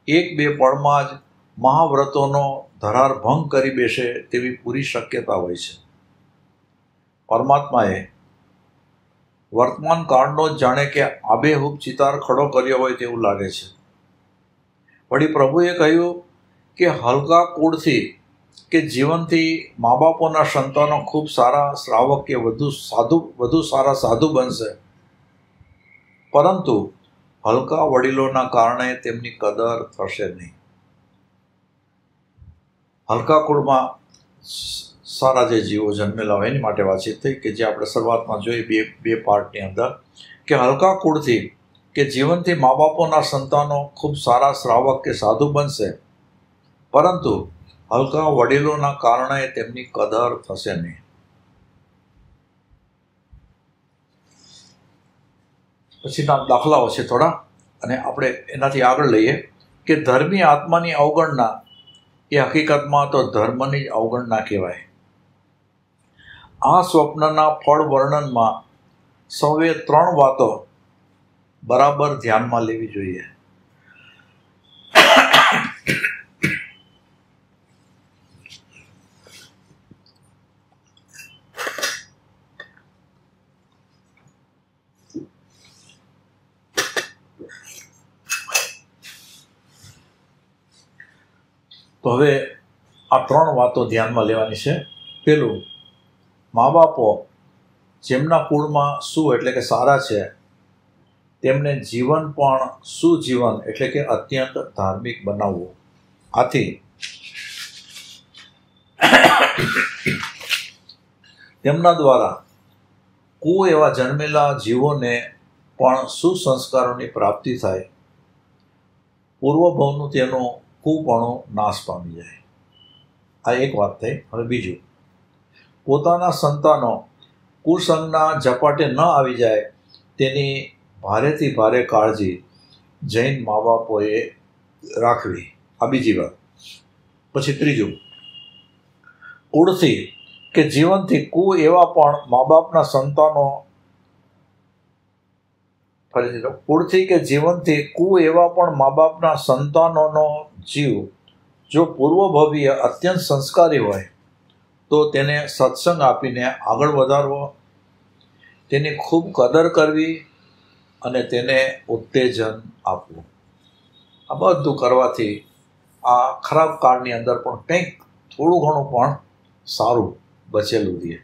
1-2 પળમાં જ મહાવ્રતોનો ધરાર ભંગ કરી બેસે તેવી પૂરી શક્યતા હોય છે. પરમાત્માએ વર્તમાન કાળનો જ જાણે કે આબેહૂબ ચિતાર ખડો કર્યો હોય તેવું લાગે છે. વળી પ્રભુએ કહ્યું કે હલકા કુળથી કે જીવનથી મા બાપોના સંતાનો ખૂબ સારા શ્રાવક કે વધુ સારા સાધુ બનશે, પરંતુ હલકા વડીલોના કારણે તેમની કદર થશે નહીં. હલકા કુળમાં સારા જે જીવો જન્મેલા હોય એની માટે વાતચીત થઈ કે જે આપણે શરૂઆતમાં જોઈ બે પાર્ટની અંદર, કે હલકા કુળથી કે જીવનથી મા બાપોના સંતાનો ખૂબ સારા શ્રાવક કે સાધુ બનશે, પરંતુ હલકા વડીલોના કારણે તેમની કદર થશે નહીં. પછીના દાખલાઓ છે થોડા, અને આપણે એનાથી આગળ લઈએ કે ધર્મી આત્માની અવગણના એ હકીકતમાં તો ધર્મની જ અવગણના કહેવાય. આ સ્વપ્નના ફળ વર્ણનમાં સૌએ 3 વાતો બરાબર ધ્યાનમાં લેવી જોઈએ. તો હવે આ 3 વાતો ધ્યાનમાં લેવાની છે. પેલું, મા બાપો જેમના કુળમાં શું એટલે કે સારા છે તેમને જીવન પણ સુજીવન એટલે કે અત્યંત ધાર્મિક બનાવવું. આથી તેમના દ્વારા એવા જન્મેલા જીવોને પણ સુસંસ્કારોની પ્રાપ્તિ થાય, પૂર્વભાવનું તેનું કુપણું નાશ પામી જાય. આ એક વાત થઈ. હવે બીજું, પોતાના સંતાનો કુસંગના ઝપાટે ન આવી જાય તેની ભારેથી ભારે કાળજી જૈન મા બાપોએ રાખવી. આ બીજી વાત. પછી ત્રીજું, કુળથી કે જીવનથી એવા પણ મા બાપના સંતાનો કુળથી કે જીવનથી એવા પણ મા બાપના સંતાનોનો જીવ જો પૂર્વભવીય અત્યંત સંસ્કારી હોય તો તેને સત્સંગ આપીને આગળ વધારવો, તેની ખૂબ કદર કરવી અને તેને ઉત્તેજન આપવું. આ બધું કરવાથી આ ખરાબ કાળની અંદર પણ કંઈક થોડું ઘણું પણ સારું બચેલું રહે.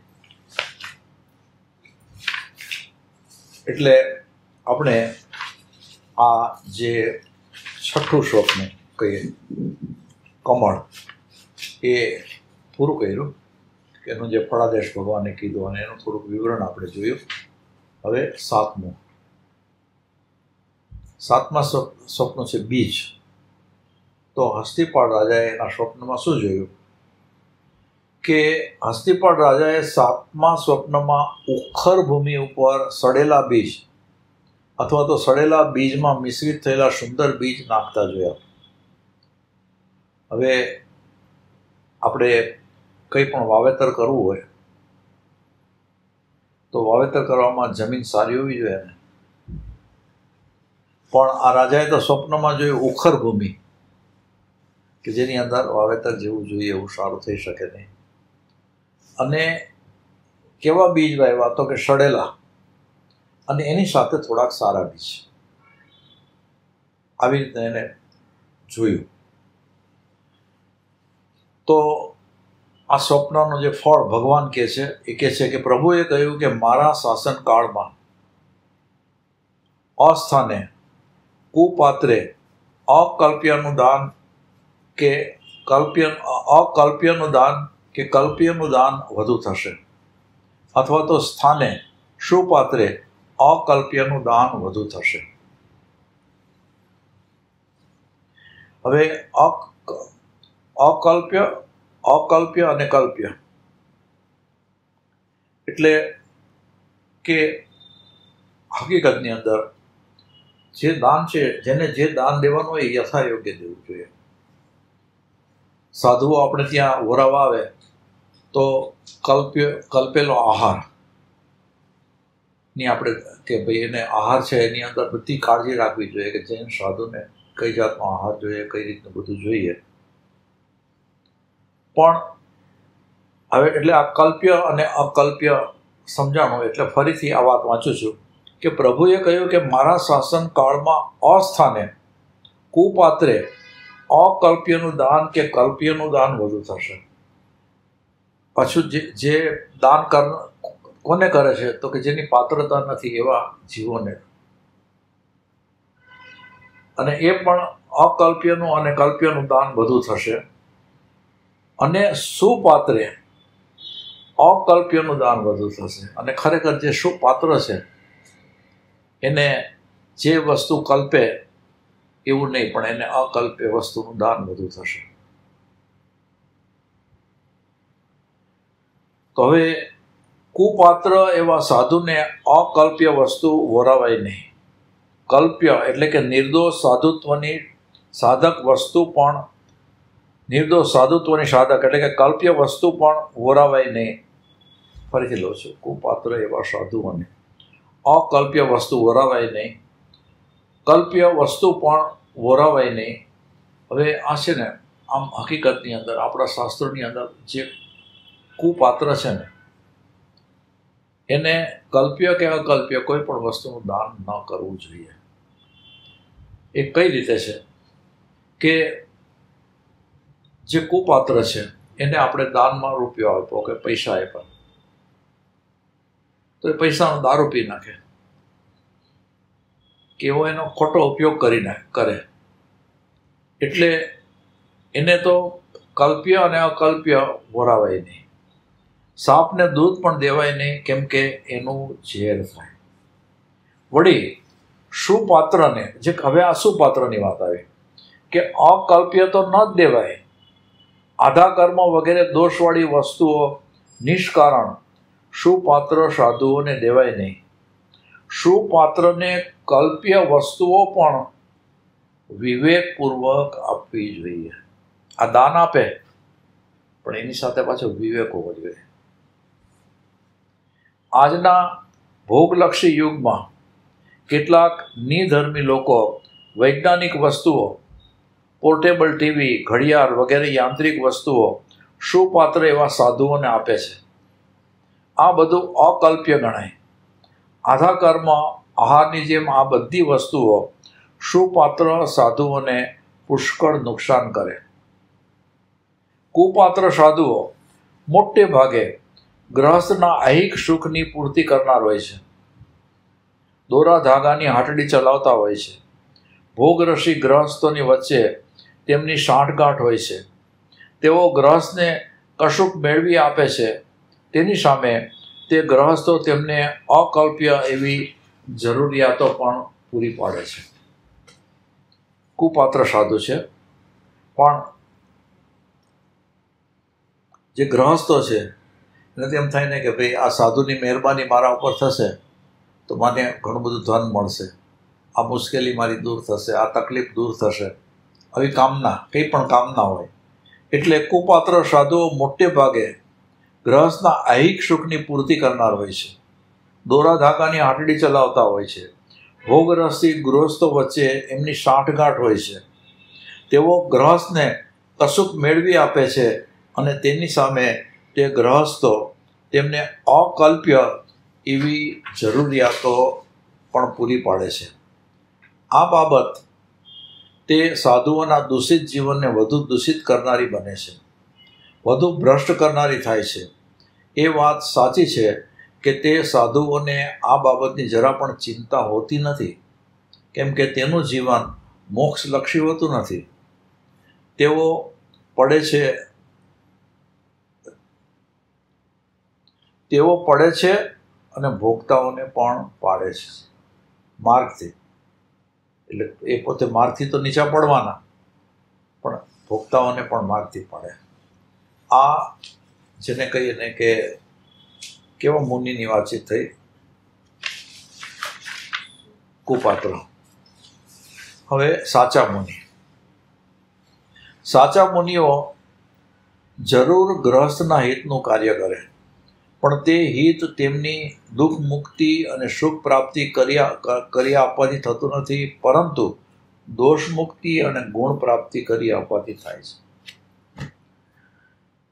એટલે આપણે આ જે 6થું સ્વપ્ન કહીએ કમળ એ પૂરું કર્યું. એનું જે ફળાદેશ ભગવાને કીધું અને એનું થોડુંક વિવરણ આપણે જોયું. હવે 7મું સ્વપ્ન છે બીજ. તો હસ્તિપાળ રાજાએ એના સ્વપ્નમાં શું જોયું કે હસ્તિપાળ રાજાએ 7મા સ્વપ્નમાં ઉખર ભૂમિ ઉપર સડેલા બીજ અથવા તો સડેલા બીજમાં મિશ્રિત થયેલા સુંદર બીજ નાખતા જોયા. હવે આપણે કંઈ પણ વાવેતર કરવું હોય તો વાવેતર કરવામાં જમીન સારી હોવી જોઈએ ને. પણ આ રાજાએ તો સ્વપ્નમાં જોયું ઉખર ભૂમિ, કે જેની અંદર વાવેતર જેવું જોઈએ એવું સારું થઈ શકે નહીં. અને કેવા બીજ વાવ્યા? તો કે સડેલા, અને એની સાથે થોડાક સારા બીજ. આવી રીતે એને જોયું. તો આ સ્વપ્નનું જે ફળ ભગવાન કહે છે એ કહે છે કે પ્રભુએ કહ્યું કે મારા શાસનકાળમાં અસ્થાને, કુપાત્રે અકલ્પ્યનું દાન કે અકલ્પ્યનું દાન કે કલ્પ્યનું દાન વધુ થશે, અથવા તો સ્થાને સુપાત્રે અકલ્પ્યનું દાન વધુ થશે. હવે અકલ્પ્ય અને કલ્પ્ય એટલે કે હકીકતની અંદર જે દાન છે, જેને જે દાન દેવાનું હોય એ યથાયોગ્ય દેવું જોઈએ. સાધુઓ આપણે ત્યાં વરાવા આવે તો કલ્પેલો આહાર ની આપણે કે ભાઈ એને આહાર છે એની અંદર બધી કાળજી રાખવી જોઈએ કે જૈન સાધુને કઈ જાતનો આહાર જોઈએ, કઈ રીતનું બધું જોઈએ. પણ હવે એટલે આ કલ્પ્ય અને અકલ્પ્ય સમજાણું. એટલે ફરીથી આ વાત વાંચું છું કે પ્રભુએ કહ્યું કે મારા શાસનકાળમાં અસ્થાને, કુપાત્રે અકલ્પ્યનું દાન કે કલ્પ્યનું દાન વધુ થશે. પાછું જે દાન કોને કરે છે? તો કે જેની પાત્રતા નથી એવા જીવોને. અને એ પણ અકલ્પ્યનું અને કલ્પ્યનું દાન વધુ થશે. અને સુપાત્રે અકલ્પ્યનું દાન વધુ થશે. અને ખરેખર જે સુપાત્ર છે એને જે વસ્તુ કલ્પે એવું નહીં, પણ એને અકલ્પ્ય વસ્તુનું દાન વધુ થશે. તો હવે કુપાત્ર એવા સાધુને અકલ્પ્ય વસ્તુ વરાવાય નહીં. કલ્પ્ય એટલે કે નિર્દોષ સાધુત્વની સાધક વસ્તુ પણ, નિર્દોષ સાધુત્વની સાધક એટલે કે કલ્પ્ય વસ્તુ પણ વરાવાય નહીં. ફરીથી લઉં છું. કુપાત્ર એવા સાધુઓને અકલ્પ્ય વસ્તુ વરાવાય નહીં, કલ્પ્ય વસ્તુ પણ વરાવાય નહીં. હવે આ છે ને, આમ હકીકતની અંદર આપણા શાસ્ત્રોની અંદર જે કુપાત્ર છે ને એને કલ્પ્ય કે અકલ્પ્ય કોઈ પણ વસ્તુનું દાન ન કરવું જોઈએ. એ કઈ રીતે છે કે જે કુપાત્ર છે એને આપણે દાનમાં રૂપિયો આપ્યો કે પૈસા આપ્યા, તો એ પૈસાનો દારૂ પી નાખે કે એવો એનો ખોટો ઉપયોગ કરે. એટલે એને તો કલ્પ્ય અને અકલ્પ્ય વરાવાય નહીં. સાપને દૂધ પણ દેવાય નહીં, કેમ કે એનું ઝેર થાય. વળી સુપાત્રને, જે હવે આ સુપાત્રની વાત આવી કે અકલ્પ્ય તો ન જ દેવાય. આધા કર્મ વગેરે દોષવાળી વસ્તુઓ નિષ્કારણ સુપાત્ર સાધુઓને દેવાય નહીં. સુપાત્રને કલ્પ્ય વસ્તુઓ પણ વિવેકપૂર્વક આપવી જોઈએ. આ દાન આપે પણ એની સાથે પાછો વિવેક હોવો જોઈએ. આજના ભોગલક્ષી યુગમાં કેટલાક નિધર્મી લોકો વૈજ્ઞાનિક વસ્તુઓ, પોર્ટેબલ ટીવી, ઘડિયાળ વગેરે યાંત્રિક વસ્તુઓ સુપાત્ર એવા સાધુઓને આપે છે. આ બધું અકલ્પ્ય ગણાય. આધા કર્મ આહારની જેમ આ બધી વસ્તુઓ સુપાત્ર સાધુઓને પુષ્કળ નુકસાન કરે. કુપાત્ર સાધુઓ મોટે ભાગે ગ્રહસ્થના ऐहिक સુખની પૂર્તિ કરનાર હોય છે. દોરા ધાગાની હાટડી ચલાવતા હોય છે. ભોગરસી ગ્રહસ્થોની વચ્ચે તેમની સાંઠગાંઠ હોય છે. તેઓ ગ્રહસ્થને કશુંક મેળવી આપે છે. તેની સામે તે ગ્રહસ્થો તેમને અકલ્પ્ય એવી જરૂરિયાતો પણ પૂરી પાડે છે. કુપાત્ર સાધુ છે, પણ જે ગ્રહસ્થો છે એને તેમ થાય ને કે ભાઈ આ સાધુની મહેરબાની મારા ઉપર થશે તો મને ઘણું બધું ધન મળશે, આ મુશ્કેલી મારી દૂર થશે, આ તકલીફ દૂર થશે, આવી કામના, કંઈ પણ કામના હોય. એટલે કુપાત્ર સાધુઓ મોટે ભાગે ગ્રહસ્થના ऐहिक સુખની પૂર્તિ કરનાર હોય છે. દોરા ધાગાની આંટડી ચલાવતા હોય છે. ભોગરસી ગૃહસ્થો વચ્ચે એમની સાંઠગાંઠ હોય છે. તેઓ ગ્રહસ્થને કશુંક મેળવી આપે છે અને તેની સામે તે ગ્રહસ્થો તેમને અકલ્પ્ય એવી જરૂરિયાતો પણ પૂરી પાડે છે. આ બાબત તે સાધુઓના દૂષિત જીવનને વધુ દૂષિત કરનારી બને છે, વધુ ભ્રષ્ટ કરનારી થાય છે. એ વાત સાચી છે કે તે સાધુઓને આ બાબતની જરા પણ ચિંતા હોતી નથી, કેમ કે તેનું જીવન મોક્ષલક્ષી હોતું નથી. તેઓ પડે છે અને ભોગતાઓને પણ પાડે છે માર્ગથી. એટલે એ પોતે માર્ગથી તો નીચા પડવાના, પણ ભોગતાઓને પણ માર્ગથી પાડે. આ જેને કહીએ ને કે કેવા મુનિની વાતચીત થઈ. કુપાત્ર. હવે સાચા મુનિઓ જરૂર ગ્રહસ્થના હિતનું કાર્ય કરે, પણ તે હિત તેમની દુઃખ મુક્તિ અને સુખ પ્રાપ્તિ કરી આપવાથી થતું નથી, પરંતુ દોષ મુક્તિ અને ગુણ પ્રાપ્તિ કરી આપવાથી થાય છે.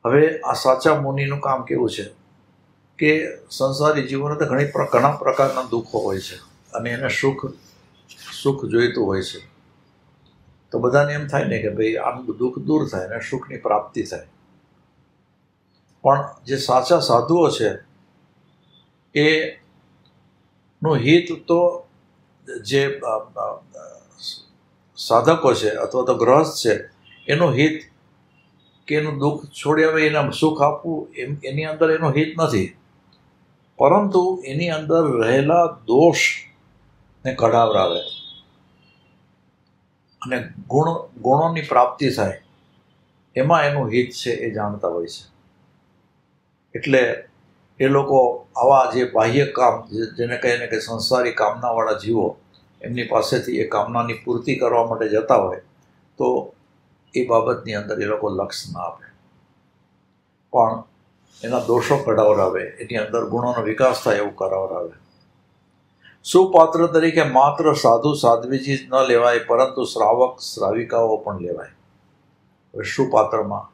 હવે આ સાચા મુનિનું કામ કેવું છે કે સંસારી જીવન તો ઘણા પ્રકારના દુઃખો હોય છે અને એને સુખ જોઈતું હોય છે. તો બધાને એમ થાય ને કે ભાઈ આનું દુઃખ દૂર થાય અને સુખની પ્રાપ્તિ થાય. પણ જે સાચા સાધુઓ છે એનું હિત તો જે સાધકો છે અથવા તો ગ્રહસ્થ છે એનું હિત કે એનું દુઃખ છોડી આવે, એને સુખ આપવું એની અંદર એનું હિત નથી, પરંતુ એની અંદર રહેલા દોષને કઢાવરાવે અને ગુણોની પ્રાપ્તિ થાય, એમાં એનું હિત છે એ જાણતા હોય છે. એટલે એ લોકો આવા જે બાહ્ય કામ, જેને કહીએ ને કે સંસારી કામનાવાળા જીવો, એમની પાસેથી એ કામનાની પૂર્તિ કરવા માટે જતા હોય તો એ બાબતની અંદર એ લોકો લક્ષ ના આપે, પણ એના દોષો કઢાવરાવે, એની અંદર ગુણોનો વિકાસ થાય એવું કરાવરાવે. સુપાત્ર તરીકે માત્ર સાધુ સાધ્વીજી ન લેવાય, પરંતુ શ્રાવક શ્રાવિકાઓ પણ લેવાય. હવે સુપાત્રમાં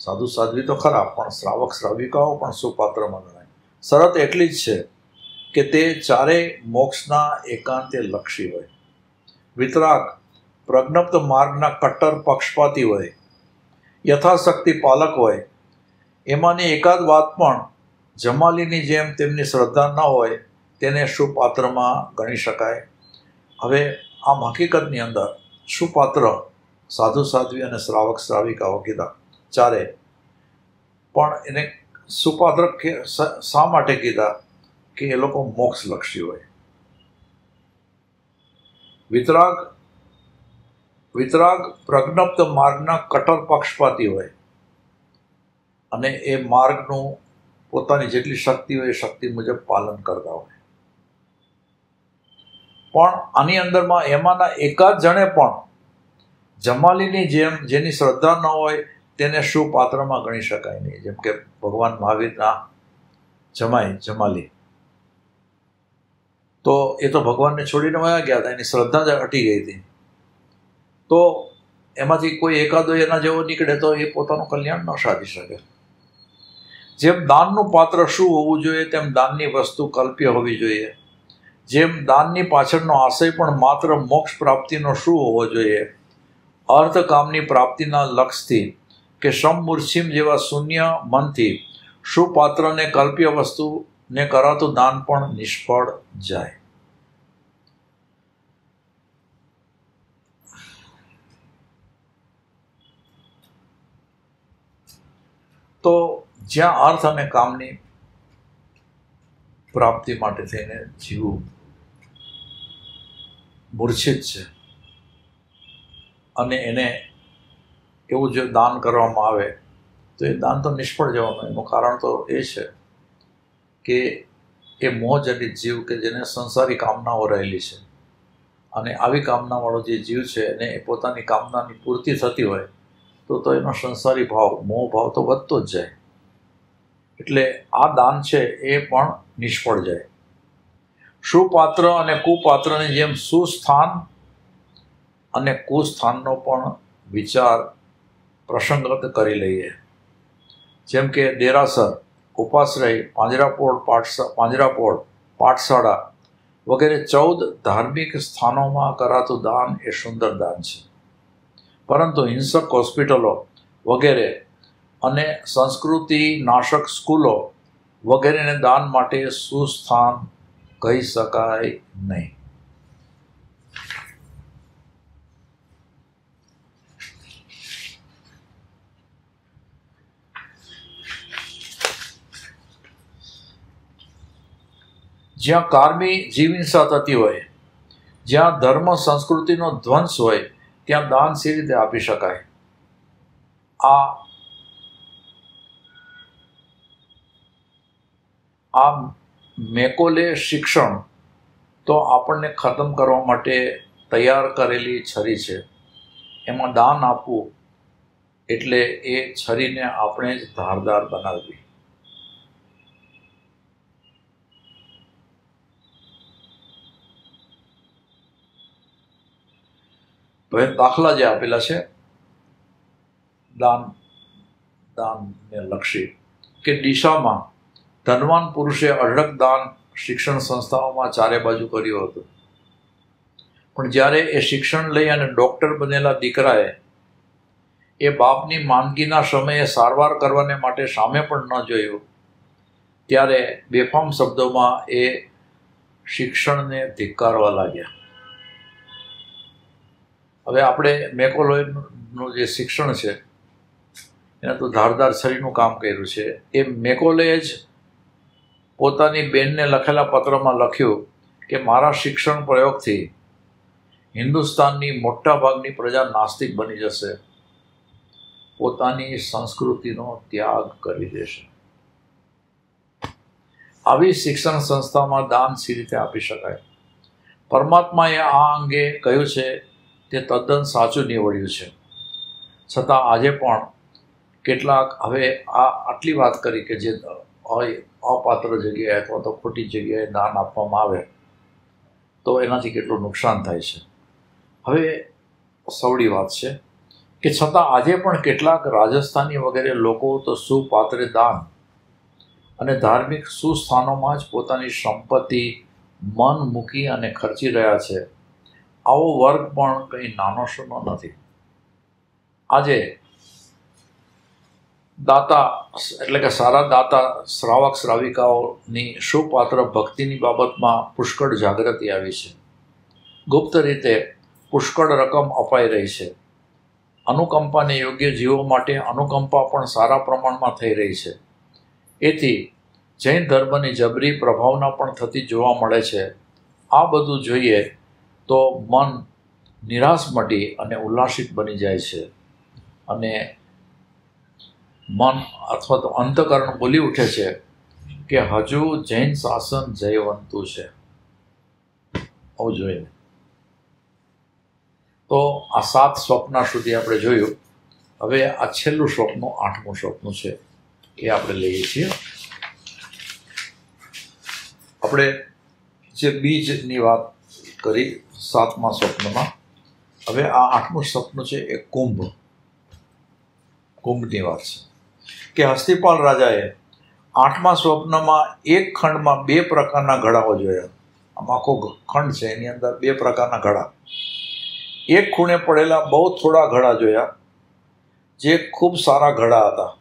સાધુ સાધ્વી તો ખરા, પણ શ્રાવક શ્રાવિકાઓ પણ સુપાત્રમાં ગણાય. શરત એટલી જ છે કે તે ચારેય મોક્ષના એકાંતે લક્ષી હોય, વિતરાગ પ્રજ્ઞપ્ત માર્ગના કટ્ટર પક્ષપાતી હોય, યથાશક્તિ પાલક હોય. એમાંની એકાદ વાત પણ જમાલીની જેમ તેમની શ્રદ્ધા ન હોય તેને સુપાત્રમાં ગણી શકાય. હવે આમ હકીકતની અંદર સુપાત્ર સાધુ સાધ્વી અને શ્રાવક શ્રાવિકાઓ કીધા ચારે, પણ એને સુપાત્ર શા માટે કીધા કે એ લોકો મોક્ષલક્ષી હોય. વિતરાગ પ્રજ્ઞપ્ત માર્ગના કટ્ટર પક્ષપાતી હોય અને એ માર્ગનું પોતાની જેટલી શક્તિ હોય એ શક્તિ મુજબ પાલન કરતા હોય. પણ આની અંદરમાં એમાંના એકાદ જણે પણ જમાલીની જેમ જેની શ્રદ્ધા ન હોય તેને સુપાત્રમાં ગણી શકાય નહીં. જેમ કે ભગવાન મહાવીરના જમાલી, તો એ તો ભગવાનને છોડીને વયા ગયા હતા, એની શ્રદ્ધા જ હટી ગઈ હતી. તો એમાંથી કોઈ એકાદો એના જેવો નીકળે તો એ પોતાનું કલ્યાણ ન સાધી શકે. જેમ દાનનું પાત્ર શું હોવું જોઈએ તેમ દાનની વસ્તુ કલ્પ્ય હોવી જોઈએ. જેમ દાનની પાછળનો આશય પણ માત્ર મોક્ષ પ્રાપ્તિનો શું હોવો જોઈએ. અર્થકામની પ્રાપ્તિના લક્ષથી કે સમમૂર્છિમ જેવા શૂન્ય મનથી સુપાત્રને કલ્પ્ય વસ્તુને કરાતું દાન પણ નિષ્ફળ જાય. તો જ્યાં અર્થ અને કામની પ્રાપ્તિ માટે થઈને જીવવું મૂર્છિત છે અને એને એવું જો દાન કરવામાં આવે તો એ દાન તો નિષ્ફળ જવાનું. એનું કારણ તો એ છે કે એ મોહજનિત જીવ કે જેને સંસારી કામનાઓ રહેલી છે, અને આવી કામનાવાળો જે જીવ છે એને એ પોતાની કામનાની પૂર્તિ થતી હોય તો એનો સંસારી ભાવ, મોહ ભાવ તો વધતો જ જાય. એટલે આ દાન છે એ પણ નિષ્ફળ જાય. સુપાત્ર અને કુપાત્રની જેમ સુસ્થાન અને કુસ્થાનનો પણ વિચાર પ્રસંગત કરી લઈએ. જેમ કે દેરાસર, ઉપાશ્રય, પાંજરાપોળ, પાઠશાળા વગેરે 14 ધાર્મિક સ્થાનોમાં કરાતું દાન એ સુંદર દાન છે. પરંતુ હિંસક હોસ્પિટલો વગેરે અને સંસ્કૃતિ નાશક સ્કૂલો વગેરેને દાન માટે સુસ્થાન કહી શકાય નહીં. જ્યાં કારમી જીવહિંસા થતી હોય, જ્યાં ધર્મ સંસ્કૃતિનો ધ્વંસ હોય, ત્યાં દાન સી રીતે આપી શકાય? આ મેકોલે શિક્ષણ તો આપણને ખતમ કરવા માટે તૈયાર કરેલી છરી છે. એમાં દાન આપવું એટલે એ છરીને આપણે જ ધારદાર બનાવવી. તો એ દાખલા જે આપેલા છે દાનને લક્ષી, કે ડીસામાં ધનવાન પુરુષે અઢળક દાન શિક્ષણ સંસ્થાઓમાં ચારે બાજુ કર્યું હતું. પણ જ્યારે એ શિક્ષણ લઈ અને ડૉક્ટર બનેલા દીકરાએ એ બાપની માંદગીના સમયે સારવાર કરવાને માટે સામે પણ ન જોયું, ત્યારે બેફામ શબ્દોમાં એ શિક્ષણને ધિક્કારવા લાગ્યા. હવે આપણે મેકોલેનું જે શિક્ષણ છે એને તો ધારદાર છરીનું કામ કર્યું છે. એ મેકોલે જ પોતાની બેનને લખેલા પત્રમાં લખ્યું કે મારા શિક્ષણ પ્રયોગથી હિન્દુસ્તાનની મોટા ભાગની પ્રજા નાસ્તિક બની જશે, પોતાની સંસ્કૃતિનો ત્યાગ કરી દેશે. આવી શિક્ષણ સંસ્થામાં દાન સી રીતે આપી શકાય? પરમાત્માએ આ અંગે કહ્યું છે તે તદ્દન સાચું નીવડ્યું છે. છતાં આજે પણ કેટલાક, હવે આટલી વાત કરી કે જે અપાત્ર જગ્યાએ અથવા તો ખોટી જગ્યાએ દાન આપવામાં આવે તો એનાથી કેટલું નુકસાન થાય છે. હવે સવડી વાત છે કે છતાં આજે પણ કેટલાક રાજસ્થાની વગેરે લોકો તો સુપાત્રે દાન અને ધાર્મિક સુસ્થાનોમાં જ પોતાની સંપત્તિ મન મૂકી અને ખર્ચી રહ્યા છે. આવો વર્ગ પણ કંઈ નાનો સૂનો નથી. આજે દાતા એટલે કે સારા દાતા શ્રાવક શ્રાવિકાઓની સુપાત્ર ભક્તિની બાબતમાં પુષ્કળ જાગૃતિ આવી છે. ગુપ્ત રીતે પુષ્કળ રકમ અપાઈ રહી છે. અનુકંપાને યોગ્ય જીવો માટે અનુકંપા પણ સારા પ્રમાણમાં થઈ રહી છે. એથી જૈન ધર્મની જબરી પ્રભાવના પણ થતી જોવા મળે છે. આ બધું જોઈએ તો મન નિરાશ મટી અને ઉલ્લાસિત બની જાય છે અને મન અથવા તો અંતઃકરણ બોલી ઉઠે છે કે હજુ જૈન શાસન જયવંતું છે. આવું જોઈએ. તો આ 7 સ્વપ્ન સુધી આપણે જોયું. હવે આ છેલ્લું સ્વપ્ન, 8મું સ્વપ્ન છે એ આપણે લઈએ છીએ. આપણે જે બીજની વાત કરી 7મા સ્વપ્નમાં, હવે આ 8મું સ્વપ્ન છે એ કુંભની વાત છે કે હસ્તિપાલ રાજાએ 8મા સ્વપ્નમાં એક ખંડમાં 2 પ્રકારના ઘડાઓ જોયા. આમ આખો ખંડ છે એની અંદર 2 પ્રકારના ઘડા. એક ખૂણે પડેલા બહુ થોડા ઘડા જોયા જે ખૂબ સારા ઘડા હતા,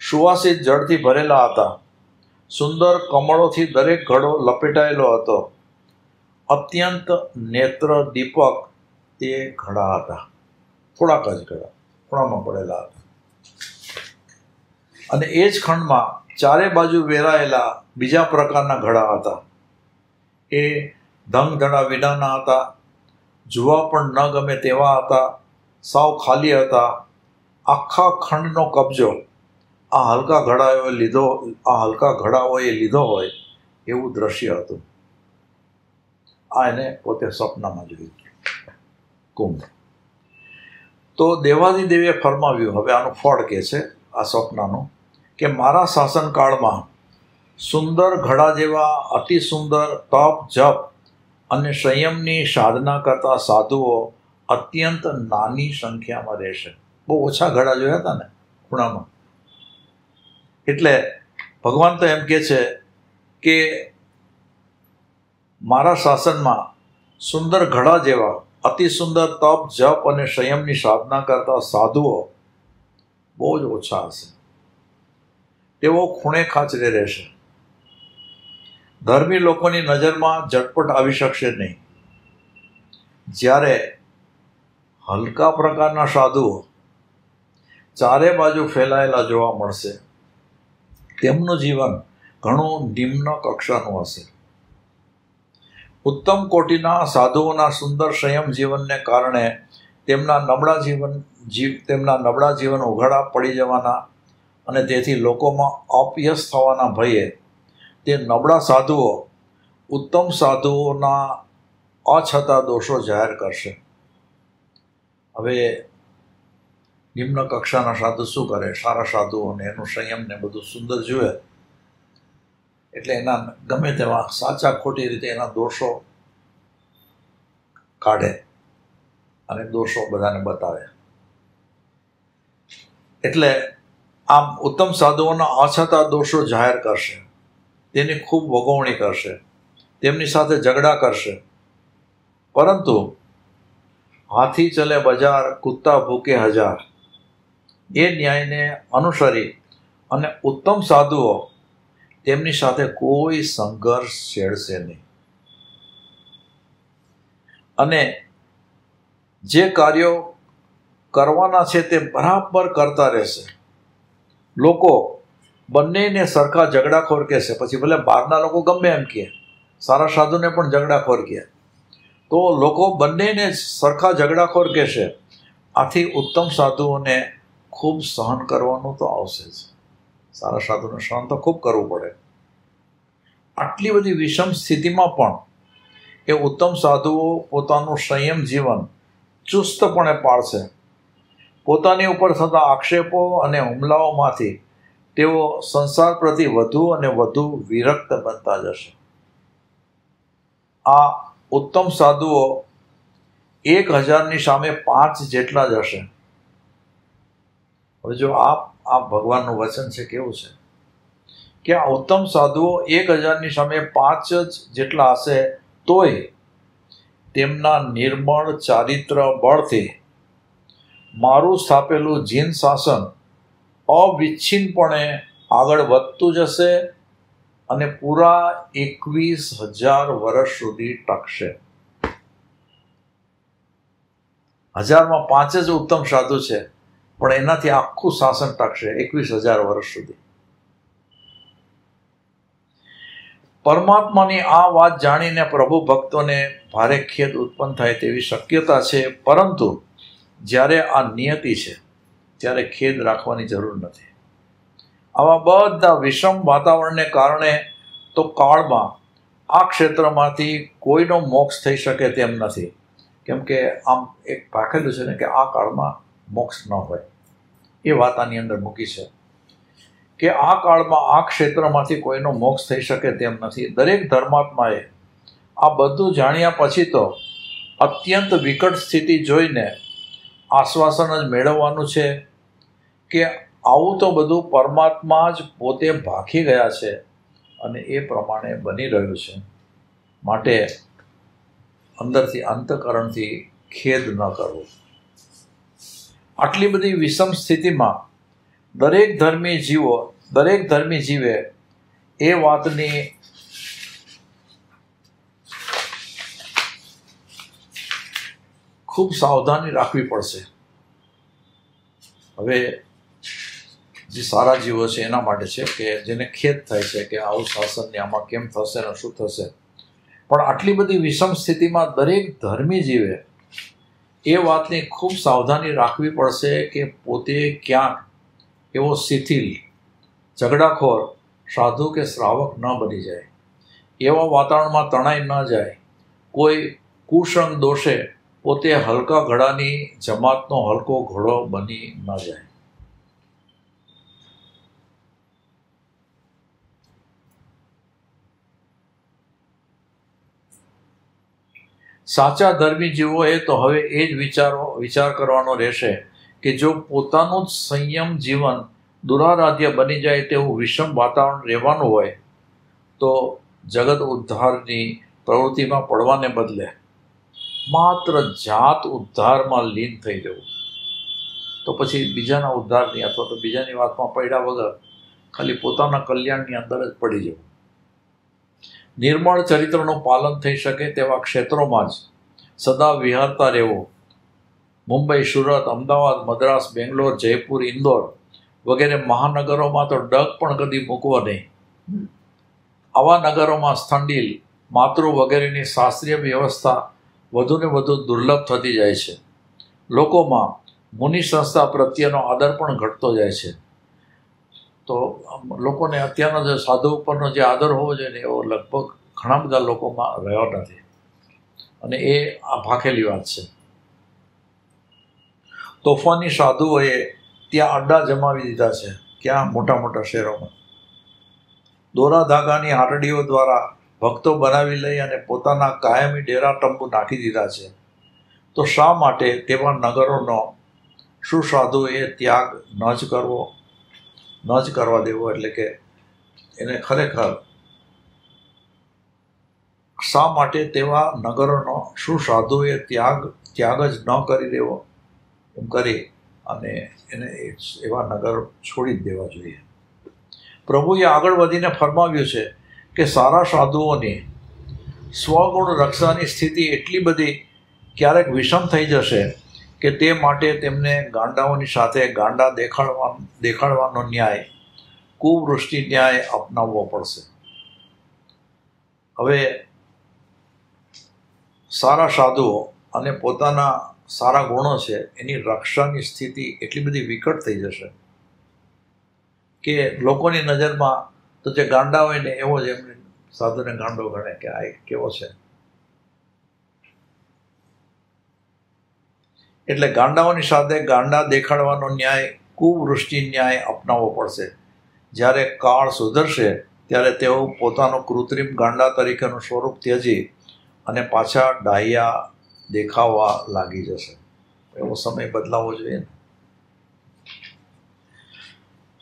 સુવાસિત જળથી ભરેલા હતા. સુંદર કમળોથી દરેક ઘડો લપેટાયેલો હતો. અત્યંત નેત્ર દીપક તે ઘડા હતા. થોડાક જ ઘડા ખૂણામાં પડેલા હતા. અને એ જ ખંડમાં ચારે બાજુ વેરાયેલા બીજા પ્રકારના ઘડા હતા. એ ધંગધડા વિનાના હતા, જોવા પણ ન ગમે તેવા હતા, સાવ ખાલી હતા. આખા ખંડનો કબજો આ હલકા ઘડાઓએ લીધો હોય એવું દ્રશ્ય હતું. આ એને પોતે સ્વપ્નમાં જોયું. કુંભ. તો દેવાધિદેવે ફરમાવ્યું, હવે આનું ફળ કે છે આ સ્વપ્નનું, કે મારા શાસનકાળમાં સુંદર ઘડા જેવા અતિ સુંદર તપ જપ અને સંયમની સાધના કરતા સાધુઓ અત્યંત નાની સંખ્યામાં રહેશે. બહુ ઓછા ઘડા જોયા હતા ને ખૂણામાં. એટલે ભગવાન તો એમ કહે છે કે મારા શાસનમાં સુંદર ઘડા જેવા અતિ સુંદર તપ જપ અને સંયમની સાધના કરતા સાધુઓ બહુ જ ઓછા હશે. તેઓ ખૂણે ખાંચરે રહેશે. ધર્મી લોકોની નજરમાં ઝટપટ આવી શકશે નહીં. જ્યારે હલકા પ્રકારના સાધુઓ ચારે બાજુ ફેલાયેલા જોવા મળશે, તેમનું જીવન ઘણું નિમ્ન કક્ષાનું હશે. ઉત્તમ કોટીના સાધુઓના સુંદર સંયમ જીવનને કારણે તેમના નબળા જીવન ઉઘાડા પડી જવાના અને તેથી લોકોમાં અપયશ થવાના ભયે તે નબળા સાધુઓ ઉત્તમ સાધુઓના અછતા દોષો જાહેર કરશે. હવે નિમ્ન કક્ષાના સાધુ શું કરે? સારા સાધુઓને એનું સંયમ ને બધું સુંદર જુએ એટલે એના ગમે તેવા સાચા ખોટી રીતે એના દોષો કાઢે અને દોષો બધાને બતાવે. એટલે આમ ઉત્તમ સાધુઓના અછતા દોષો જાહેર કરશે, તેની ખૂબ વગોવણી કરશે, તેમની સાથે ઝઘડા કરશે. પરંતુ હાથી ચલે બજાર, કૂદતા ભૂકે હજાર, એ ન્યાયને અનુસરી અને ઉત્તમ સાધુઓ તેમની સાથે કોઈ સંઘર્ષ છેડશે નહીં અને જે કાર્યો કરવાના છે તે બરાબર કરતા રહેશે. લોકો બંનેને સરખા ઝઘડાખોર કહેશે. પછી ભલે બહારના લોકો ગમે એમ કહે, સારા સાધુને પણ ઝઘડાખોર કહે, તો લોકો બંનેને સરખા ઝઘડાખોર કહેશે. આથી ઉત્તમ સાધુઓને ખૂબ સહન કરવાનું તો આવશે જ. સારા સાધુને સહન તો ખૂબ કરવું પડે. આટલી બધી વિષમ સ્થિતિમાં પણ એ ઉત્તમ સાધુઓ પોતાનું સંયમ જીવન ચુસ્તપણે પાળશે. પોતાની ઉપર થતા આક્ષેપો અને હુમલાઓમાંથી તેઓ સંસાર પ્રતિ વધુ અને વધુ વિરક્ત બનતા જશે. આ ઉત્તમ સાધુઓ 1000ની સામે 5 જેટલા જ હશે. હવે જો આ ભગવાનનું વચન છે, કેવું છે કે આ ઉત્તમ સાધુઓ 1000ની સામે 5 જ જેટલા હશે, તોય તેમના નિર્મળ ચારિત્ર બળથી મારું સ્થાપેલું જીન શાસન અવિચ્છિન્નપણે આગળ વધતું જશે અને પૂરા 21,000 વર્ષ સુધી ટકશે. 1000માં 5 જ ઉત્તમ સાધુ છે, પણ એનાથી આખું શાસન ટકશે 21,000 વર્ષ સુધી. પરમાત્માની આ વાત જાણીને પ્રભુ ભક્તોને ભારે ખેદ ઉત્પન્ન થાય તેવી શક્યતા છે, પરંતુ જ્યારે આ નિયતિ છે ત્યારે ખેદ રાખવાની જરૂર નથી. આવા બધા વિષમ વાતાવરણને કારણે તો કાળમાં આ ક્ષેત્રમાંથી કોઈનો મોક્ષ થઈ શકે તેમ નથી. કેમ કે આમ એક ભાખેલું છે ને કે આ કાળમાં મોક્ષ ન હોય. એ વાત આની અંદર મૂકી છે કે આ કાળમાં આ ક્ષેત્રમાંથી કોઈનો મોક્ષ થઈ શકે તેમ નથી. દરેક ધર્માત્માએ આ બધું જાણ્યા પછી તો અત્યંત વિકટ સ્થિતિ જોઈને આશ્વાસન જ મેળવવાનું છે કે આવું તો બધું પરમાત્મા જ પોતે ભાખી ગયા છે અને એ પ્રમાણે બની રહ્યું છે. માટે અંદરથી અંતઃકરણથી ખેદ ન કરવો. આટલી બધી વિષમ સ્થિતિમાં દરેક ધર્મી જીવે એ વાતની ખૂબ સાવધાની રાખવી પડશે. હવે જે સારા જીવો છે એના માટે છે કે જેને ખેદ થાય છે કે આવું શાસનને આમાં કેમ થશે ને શું થશે, પણ આટલી બધી વિષમ સ્થિતિમાં દરેક ધર્મી જીવે એ વાતની ખૂબ સાવધાની રાખવી પડશે કે પોતે ક્યાંક એવો શિથિલ, ઝઘડાખોર સાધુ કે શ્રાવક ન બની જાય, એવા વાતાવરણમાં તણાઈ ન જાય, કોઈ કુસંગ દોષે પોતે હલકા ઘોડાની જમાતનો હલકો ઘોડો બની ન જાય. સાચા ધર્મી જીવોએ તો હવે એ જ વિચાર કરવાનો રહેશે કે જો પોતાનું જ સંયમ જીવન દુરારાધ્ય બની જાય તેવું વિષમ વાતાવરણ રહેવાનું હોય તો જગત ઉદ્ધારની પ્રવૃત્તિમાં પડવાને બદલે માત્ર જાત ઉદ્ધારમાં લીન થઈ જવું, તો પછી બીજાના ઉદ્ધારની અથવા તો બીજાની વાતમાં પડ્યા વગર ખાલી પોતાના કલ્યાણની અંદર જ પડી જવું. નિર્મળ ચરિત્રનું પાલન થઈ શકે તેવા ક્ષેત્રોમાં જ સદા વિહરતા રહેવું. મુંબઈ, સુરત, અમદાવાદ, મદ્રાસ, બેંગ્લોર, જયપુર, ઇન્દોર વગેરે મહાનગરોમાં તો ડગ પણ કદી મૂકવો નહીં. આવા નગરોમાં સ્થંડિલ, માતૃ વગેરેની શાસ્ત્રીય વ્યવસ્થા વધુને વધુ દુર્લભ થતી જાય છે. લોકોમાં મુનિ સંસ્થા પ્રત્યેનો આદર પણ ઘટતો જાય છે. તો લોકોને અત્યારનો જે સાધુ ઉપરનો જે આદર હોવો જોઈએ ને એવો લગભગ ઘણા બધા લોકોમાં રહ્યો નથી, અને એ આ ભાખેલી વાત છે. તોફાની સાધુઓએ ત્યાં અડ્ડા જમાવી દીધા છે. ક્યાં? મોટા મોટા શહેરોમાં. દોરા ધાગાની હાટડીઓ દ્વારા ભક્તો બનાવી લઈ અને પોતાના કાયમી ડેરા તંબુ નાખી દીધા છે. તો શા માટે તેવા નગરોનો સુસાધુએ ત્યાગ ન જ કરવા દેવો? એટલે કે એને ખરેખર શા માટે તેવા નગરોનો સુસાધુએ ત્યાગ જ ન કરી દેવો? એમ કરી અને એને એવા નગર છોડી જ દેવા જોઈએ. પ્રભુએ આગળ વધીને ફરમાવ્યું છે કે સારા સાધુઓની સ્વગુણ રક્ષાની સ્થિતિ એટલી બધી ક્યારેક વિષમ થઈ જશે કે તે માટે તેમને ગાંડાઓની સાથે ગાંડા દેખાડવાનો ન્યાય, કુવૃષ્ટિ ન્યાય અપનાવવો પડશે. હવે સારા સાધુઓ અને પોતાના સારા ગુણો છે એની રક્ષાની સ્થિતિ એટલી બધી વિકટ થઈ જશે કે લોકોની નજરમાં તો જે ગાંડા હોય ને એવો જ એમને સાધુને ગાંડો ગણે કે આ કેવો છે. એટલે ગાંડાઓની સાથે ગાંડા દેખાડવાનો ન્યાય, કુવૃષ્ટિ ન્યાય અપનાવવો પડશે. જ્યારે કાળ સુધરશે ત્યારે તેઓ પોતાનું કૃત્રિમ ગાંડા તરીકેનું સ્વરૂપ ત્યજી અને પાછા ડાહ્યા દેખાવા લાગી જશે. એવો સમય બદલાવો જોઈએ.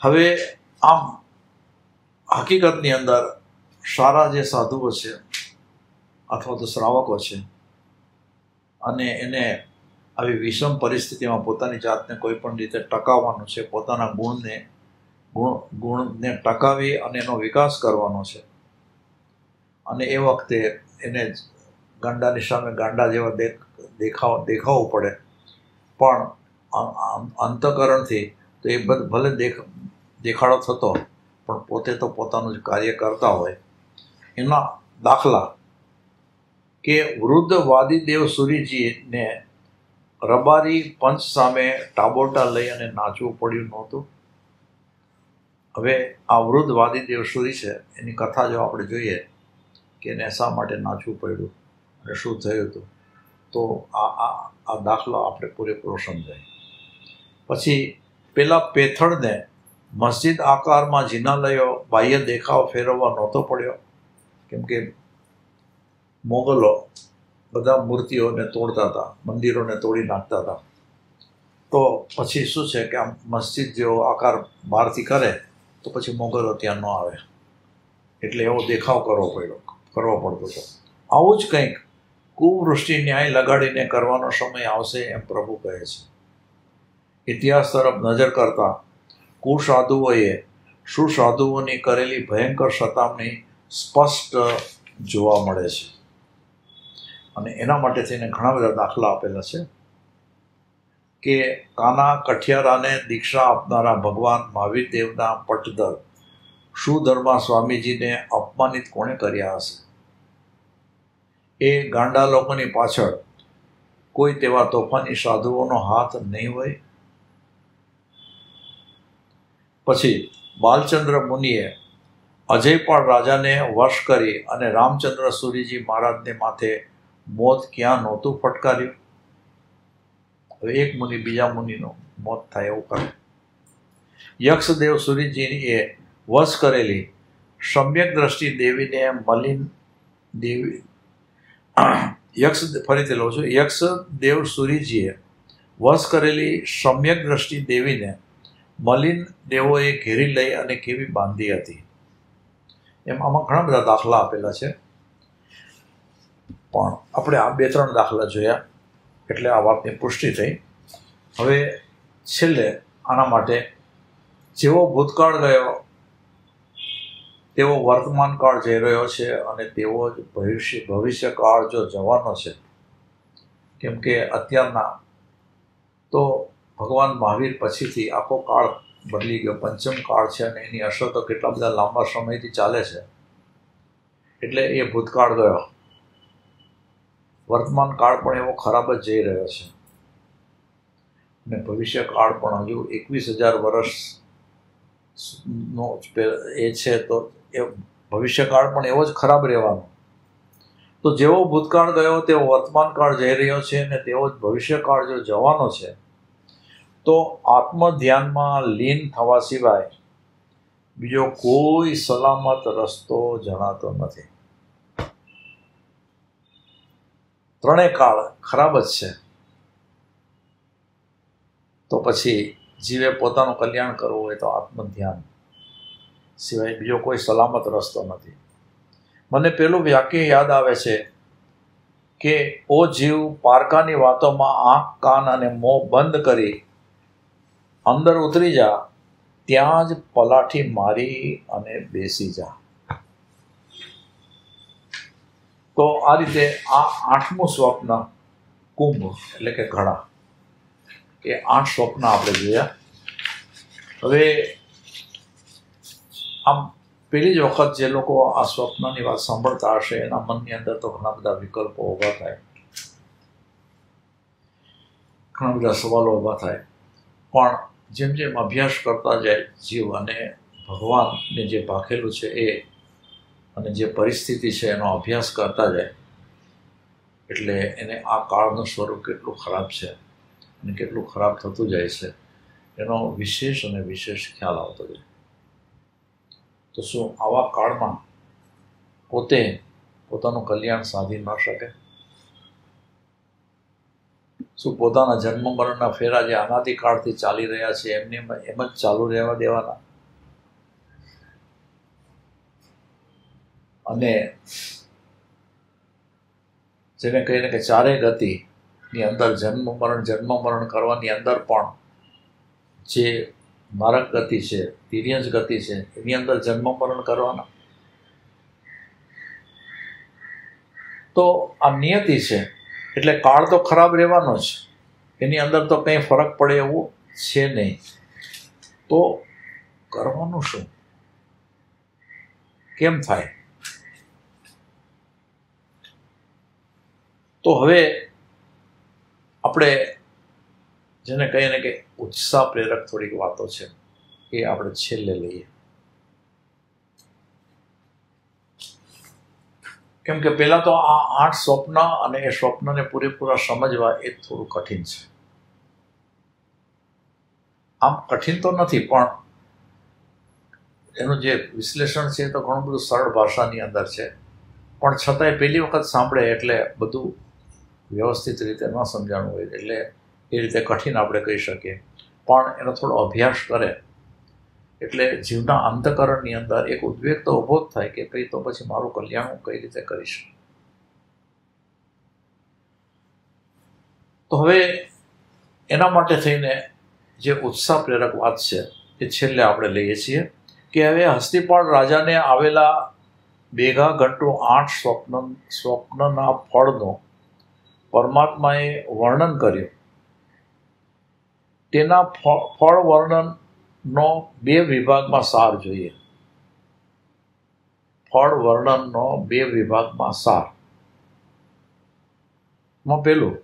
હવે આમ હકીકતની અંદર સારા જે સાધુઓ છે અથવા તો શ્રાવકો છે અને એને આવી વિષમ પરિસ્થિતિમાં પોતાની જાતને કોઈ પણ રીતે ટકાવવાનું છે, પોતાના ગુણને ટકાવી અને એનો વિકાસ કરવાનો છે, અને એ વખતે એને ગાંડાની સામે ગાંડા જેવા દેખાવું પડે, પણ અંતઃકરણથી તો એ ભલે દેખાડો થતો પણ પોતે તો પોતાનું જ કાર્ય કરતા હોય. એના દાખલા કે વૃદ્ધ વાદીદેવ સુરીજીને રબારી પંચ સામે ટાબોટા લઈ અને નાચવું પડ્યું નહોતું. હવે આ વૃદ્ધ વાદીદેવ સુરી છે એની કથા જો આપણે જોઈએ કે એને શા માટે નાચવું પડ્યું અને શું થયું હતું, તો આ દાખલો આપણે પૂરેપૂરો સમજાય. પછી પેલા પેથળને મસ્જિદ આકારમાં જિનાલયો બાહ્ય દેખાવ ફેરવવા નહોતો પડ્યો, કેમ કે મોગલો બધા મૂર્તિઓને તોડતા હતા, મંદિરોને તોડી નાખતા હતા. તો પછી શું છે કે આમ મસ્જિદ જેવો આકાર બહારથી કરે તો પછી મોગલો ત્યાં ન આવે, એટલે એવો દેખાવ કરવો પડતો હતો. આવું જ કંઈક કુવૃષ્ટિ ન્યાય લગાડીને કરવાનો સમય આવશે એમ પ્રભુ કહે છે. ઇતિહાસ તરફ નજર કરતા કુસાધુઓએ સુસાધુઓની કરેલી ભયંકર સતામણી સ્પષ્ટ જોવા મળે છે, અને એના માટે થઈને ઘણા બધા દાખલા આપેલા છે કે કાના કઠિયારાને દીક્ષા આપનારા ભગવાન મહાવીર દેવના પટધર સુધર્મા સ્વામીજીને અપમાનિત કોણે કર્યા હશે? એ ગાંડા લોકોની પાછળ કોઈ તેવા તોફાની સાધુઓનો હાથ નહીં હોય? પછી બાલચંદ્ર મુનિએ અજયપાળ રાજાને વશ કરી અને રામચંદ્ર સુરીજી મહારાજને માથે મોત ક્યાં નહોતું ફટકાર્યું? હવે એક મુનિ બીજા મુનિનું મોત થાય એવું કરે. યક્ષદેવ સુરીજીએ વશ કરેલી સમ્યક દ્રષ્ટિ દેવીને મલિન દેવી ફરીથી લઉં છું. યક્ષ દેવ સૂરીજીએ વશ કરેલી સમ્યક દ્રષ્ટિ દેવીને મલિન દેવોએ ઘેરી લઈ અને કેવી બાંધી હતી. એમ આમાં ઘણા બધા દાખલા આપેલા છે, પણ આપણે આ 2-3 દાખલા જોયા એટલે આ વાતની પુષ્ટિ થઈ. હવે છેલ્લે આના માટે જેવો ભૂતકાળ ગયો તેવો વર્તમાન કાળ જઈ રહ્યો છે અને તેવો જ ભવિષ્યકાળ જો જવાનો છે. કેમ કે અત્યારના તો ભગવાન મહાવીર પછીથી આખો કાળ બદલી ગયો, પંચમ કાળ છે અને એની અસર તો કેટલા બધા લાંબા સમયથી ચાલે છે. એટલે એ ભૂતકાળ ગયો, વર્તમાન કાળ પણ એવો ખરાબ જ જઈ રહ્યો છે અને ભવિષ્યકાળ પણ હજુ 21,000 વર્ષનો એ છે, તો એ ભવિષ્યકાળ પણ એવો જ ખરાબ રહેવાનો. તો જેવો ભૂતકાળ ગયો તેવો વર્તમાન કાળ જઈ રહ્યો છે અને તેવો જ ભવિષ્યકાળ જો જવાનો છે, તો આત્મ ધ્યાનમાં લીન થવા સિવાય બીજો કોઈ સલામત રસ્તો જણાતો નથી. ત્રણેય કાળ ખરાબ જ છે. તો પછી જીવે પોતાનું કલ્યાણ કરવું હોય તો આત્મ ધ્યાન સિવાય બીજો કોઈ સલામત રસ્તો નથી. મને પેલું વાક્ય યાદ આવે છે કે ઓ જીવ, પારકાની વાતોમાં આંખ, કાન અને મોં બંધ કરી અંદર ઉતરી જા, ત્યાં જ પલાઠી મારી અને બેસી જા. તો આ રીતે આ 8મું સ્વપ્ન કુંભ એટલે કે ઘડા, એ 8 સ્વપ્ન આપણે જોયા. હવે આમ પહેલી જ વખત જે લોકો આ સ્વપ્નની વાત સાંભળતા હશે એના મનની અંદર તો ઘણા બધા વિકલ્પો ઊભા થાય, ઘણા બધા સવાલો ઊભા થાય. પણ જેમ જેમ અભ્યાસ કરતા જાય જીવ અને ભગવાનને જે ભાખેલું છે એ અને જે પરિસ્થિતિ છે એનો અભ્યાસ કરતા જાય, એટલે એને આ કાળનું સ્વરૂપ કેટલું ખરાબ છે અને કેટલું ખરાબ થતું જાય છે એનો વિશેષ અને વિશેષ ખ્યાલ આવતો જાય. તો શું આવા કાળમાં પોતે પોતાનું કલ્યાણ સાધી ન શકે? શું પોતાના જન્મ મરણના ફેરા જે અનાદિકાળથી ચાલી રહ્યા છે એમને એમ જ ચાલુ રહેવા દેવાના? અને જેને કહીને કે ચારેય ગતિની અંદર જન્મ મરણ કરવાની અંદર પણ જે મારક ગતિ છે, તિર્યંજ ગતિ છે, એની અંદર જન્મ મરણ કરવાના? તો આ નિયતિ છે, એટલે કાળ તો ખરાબ રહેવાનો જ, એની અંદર તો કંઈ ફરક પડે એવું છે નહીં. તો કરવાનું શું? કેમ થાય? તો હવે આપણે જેને કહીએ ને કે ઉત્સાહ પ્રેરક થોડીક વાતો છે એ આપણે છેલ્લે લઈએ. કેમ કે પહેલાં તો આ 8 સ્વપ્ન અને એ સ્વપ્નને પૂરેપૂરા સમજવા એ થોડું કઠિન છે. આમ કઠિન તો નથી, પણ એનું જે વિશ્લેષણ છે એ તો ઘણું બધું સરળ ભાષાની અંદર છે, પણ છતાંય પહેલી વખત સાંભળે એટલે બધું વ્યવસ્થિત રીતે ન સમજાણું હોય એટલે એ રીતે કઠિન આપણે કહી શકીએ. પણ એનો થોડો અભ્યાસ કરે એટલે જીવના અંતઃકરણની અંદર એક ઉદ્વેગ તો ઊભો જ થાય કે કંઈ તો પછી મારું કલ્યાણ હું કઈ રીતે કરીશ. તો હવે એના માટે થઈને જે ઉત્સાહ પ્રેરક વાત છે એ છેલ્લે આપણે લઈએ છીએ કે હવે હસ્તિપાળ રાજાને આવેલા બેઘા ઘંટું 8 સ્વપ્નના ફળનું પરમાત્માએ વર્ણન કર્યું. તેના ફળ વર્ણનનો 2 વિભાગમાં સાર જોઈએ. ફળ વર્ણનનો 2 વિભાગમાં સાર. પહેલું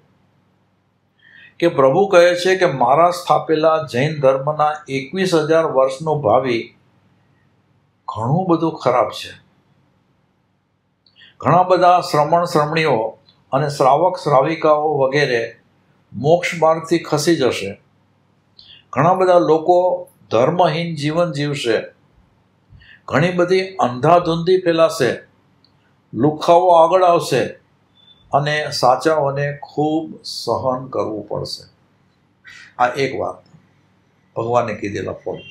કે પ્રભુ કહે છે કે મારા સ્થાપેલા જૈન ધર્મના 21,000 વર્ષનું ભાવિ ઘણું બધું ખરાબ છે. ઘણા બધા શ્રમણીઓ અને શ્રાવક શ્રાવિકાઓ વગેરે મોક્ષ માર્ગથી ખસી જશે. ઘણા બધા લોકો ધર્મહીન જીવન જીવશે. ઘણી બધી અંધાધૂંધી ફેલાશે. લુખ્ખાઓ આગળ આવશે અને સાચાઓને ખૂબ સહન કરવું પડશે. આ એક વાત ભગવાને કીધેલા ફળ.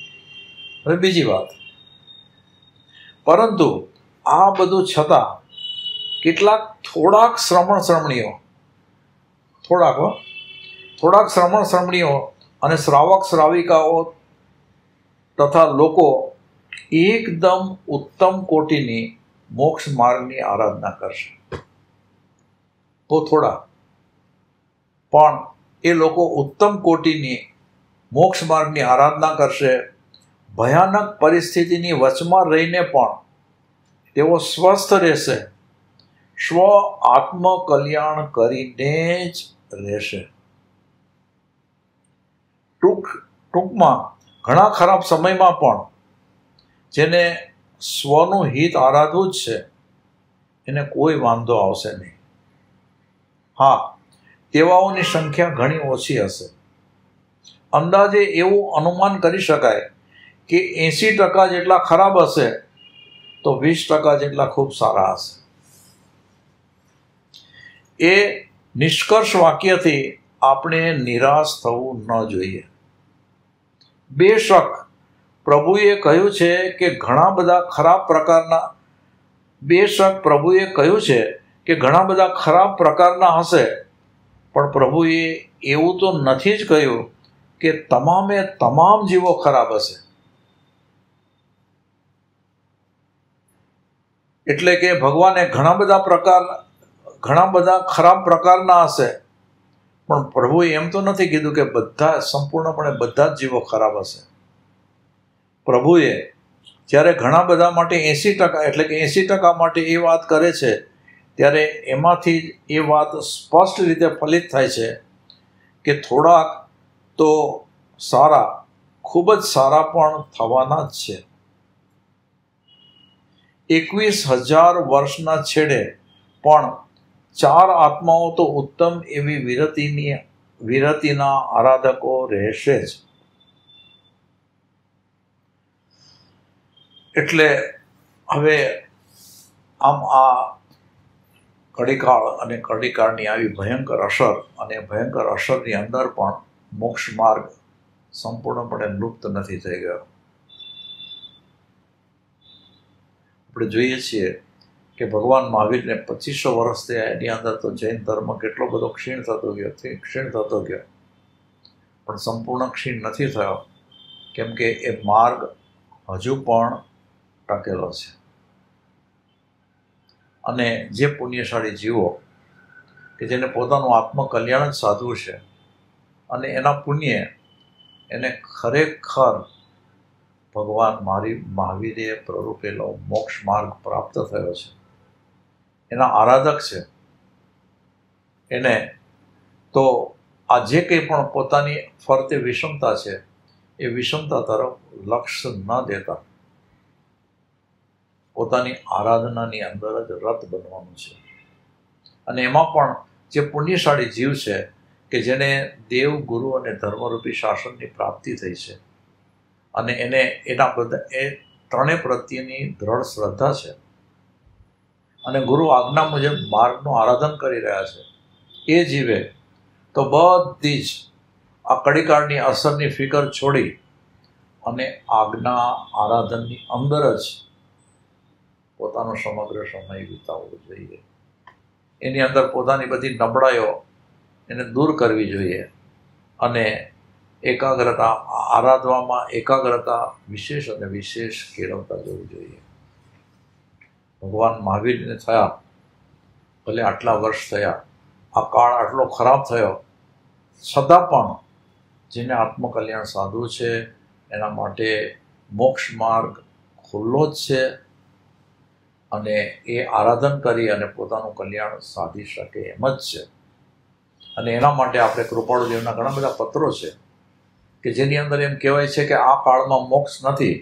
હવે બીજી વાત, પરંતુ આ બધું છતાં થોડાક શ્રમણ શ્રમણીઓ અને શ્રાવક શ્રાવિકાઓ તથા લોકો એકદમ ઉત્તમ કોટીની મોક્ષ માર્ગની આરાધના કરશે. બહુ થોડા, પણ એ લોકો ઉત્તમ કોટીની મોક્ષ માર્ગની આરાધના કરશે. ભયાનક પરિસ્થિતિની વચમાં રહીને પણ તેઓ સ્વસ્થ રહેશે, સ્વ આત્મકલ્યાણ કરીને જ રહેશે. ટૂંકમાં ઘણા ખરાબ સમયમાં પણ જેને સ્વનું હિત આરાધવું જ છે એને કોઈ વાંધો આવશે નહીં. હા, તેવાઓની સંખ્યા ઘણી ઓછી હશે. અંદાજે એવું અનુમાન કરી શકાય કે 80% જેટલા ખરાબ હશે તો 20% જેટલા ખૂબ સારા હશે. એ નિષ્કર્ષ વાક્યથી આપણે નિરાશ થવું ન જોઈએ. બેશક પ્રભુએ કહ્યું છે કે ઘણા બધા ખરાબ પ્રકારના હશે, પણ પ્રભુએ એવું તો નથી જ કહ્યું કે તમામે તમામ જીવો ખરાબ હશે. એટલે કે ભગવાને ઘણા બધા ખરાબ પ્રકારના હશે, પણ પ્રભુએ એમ તો નથી કીધું કે સંપૂર્ણપણે બધા જ જીવો ખરાબ હશે. પ્રભુએ જ્યારે ઘણા બધા માટે 80% એટલે કે 80% માટે એ વાત કરે છે ત્યારે એમાંથી એ વાત સ્પષ્ટ રીતે ફલિત થાય છે કે થોડાક તો સારા, ખૂબ જ સારા પણ થવાના જ છે. 21,000 વર્ષના છેડે પણ 4 આત્માઓ તો ઉત્તમ એવી વિરતિના આરાધકો રહેશે જ. એટલે હવે આમ આ કડીકાળ અને કડીકાળની આવી ભયંકર અસર અને ભયંકર અસરની અંદર પણ મોક્ષ માર્ગ સંપૂર્ણપણે લુપ્ત નથી થઈ ગયો. આપણે જોઈએ છીએ કે ભગવાન મહાવીરને 2500 વર્ષ થયા, એની અંદર તો જૈન ધર્મ કેટલો બધો ક્ષીણ થતો ગયો, પણ સંપૂર્ણ ક્ષીણ નથી થયો, કેમ કે એ માર્ગ હજુ પણ ટકેલો છે. અને જે પુણ્યશાળી જીવો કે જેને પોતાનું આત્મકલ્યાણ જ સાધવું છે અને એના પુણ્ય એને ખરેખર ભગવાન મહાવીરે પ્રરૂપેલો મોક્ષ માર્ગ પ્રાપ્ત થયો છે, એના આરાધક છે, એને તો આ જે કંઈ પણ પોતાની ફરતે વિષમતા છે એ વિષમતા તરફ લક્ષ્ય ન દેતા પોતાની આરાધનાની અંદર જ રત બનવાનું છે. અને એમાં પણ જે પુણ્યશાળી જીવ છે કે જેને દેવ, ગુરુ અને ધર્મરૂપી શાસનની પ્રાપ્તિ થઈ છે અને એને એ ત્રણેય પ્રત્યેની દ્રઢ શ્રદ્ધા છે અને ગુરુ આજ્ઞા મુજબ માર્ગનું આરાધન કરી રહ્યા છે, એ જીવે તો બધી જ આ કડીકાળની અસરની ફિકર છોડી અને આજ્ઞા આરાધનની અંદર જ પોતાનો સમગ્ર સમય વિતાવવો જોઈએ. એની અંદર પોતાની બધી નબળાઈઓ એને દૂર કરવી જોઈએ અને એકાગ્રતા વિશેષ અને વિશેષ કેળવતા જવું જોઈએ. ભગવાન મહાવીરને થયા ભલે આટલા વર્ષ થયા, આ કાળ આટલો ખરાબ થયો, છતાં પણ જેને આત્મકલ્યાણ સાધવું છે એના માટે મોક્ષ માર્ગ ખુલ્લો જ છે અને એ આરાધન કરી અને પોતાનું કલ્યાણ સાધી શકે એમ જ છે. અને એના માટે આપણે કૃપાળુ દેવના ઘણા બધા પત્રો છે કે જેની અંદર એમ કહેવાય છે કે આ કાળમાં મોક્ષ નથી,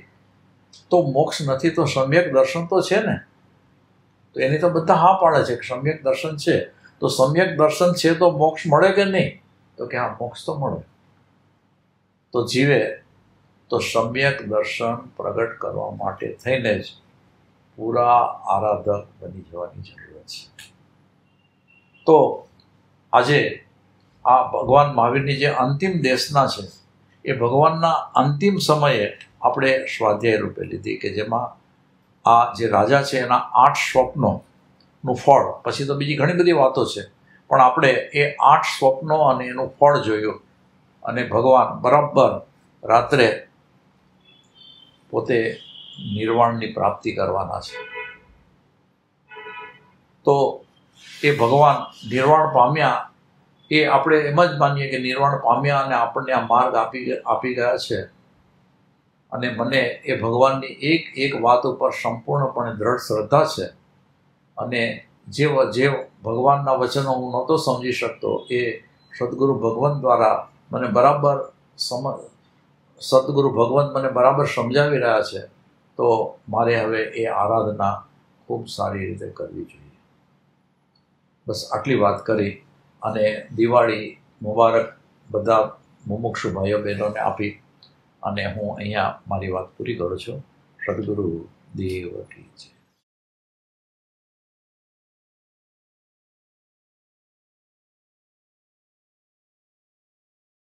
તો મોક્ષ નથી તો સમ્યક દર્શન તો છે ને. તો એની તો બધા હા પાડે છે કે સમ્યક દર્શન છે, તો સમ્યક દર્શન છે તો મોક્ષ મળે કે નહીં? તો કે હા, મોક્ષ તો મળે. તો જીવે તો સમ્યક દર્શન પ્રગટ કરવા માટે થઈને જ પૂરા આરાધક બની જવાની જરૂર છે. તો આજે આ ભગવાન મહાવીરની જે અંતિમ દેશના છે એ ભગવાનના અંતિમ સમયે આપણે સ્વાધ્યાય રૂપે લીધી, કે જેમાં આ જે રાજા છે એના 8 સ્વપ્નોનું ફળ, પછી તો બીજી ઘણી બધી વાતો છે, પણ આપણે એ 8 સ્વપ્નો અને એનું ફળ જોયું. અને ભગવાન બરાબર રાત્રે પોતે નિર્વાણની પ્રાપ્તિ કરવાના છે. તો એ ભગવાન નિર્વાણ પામ્યા, એ આપણે એમ જ માનીએ કે નિર્વાણ પામ્યા અને આપણને આ માર્ગ આપી ગયા છે. અને મને એ ભગવાનની એક વાત ઉપર સંપૂર્ણપણે દ્રઢ શ્રદ્ધા છે. અને જે ભગવાનના વચનો હું નહોતો સમજી શકતો, એ સદગુરુ ભગવંત દ્વારા મને બરાબર સદગુરુ ભગવંત મને બરાબર સમજાવી રહ્યા છે. તો મારે હવે એ આરાધના ખૂબ સારી રીતે કરવી જોઈએ. બસ આટલી વાત કરી અને દિવાળી મુબારક બધા મુમુક્ષુ ભાઈઓ બહેનોને આપી અને હું અહીંયા મારી વાત પૂરી કરું છું. સદગુરુ દેવ કી જય.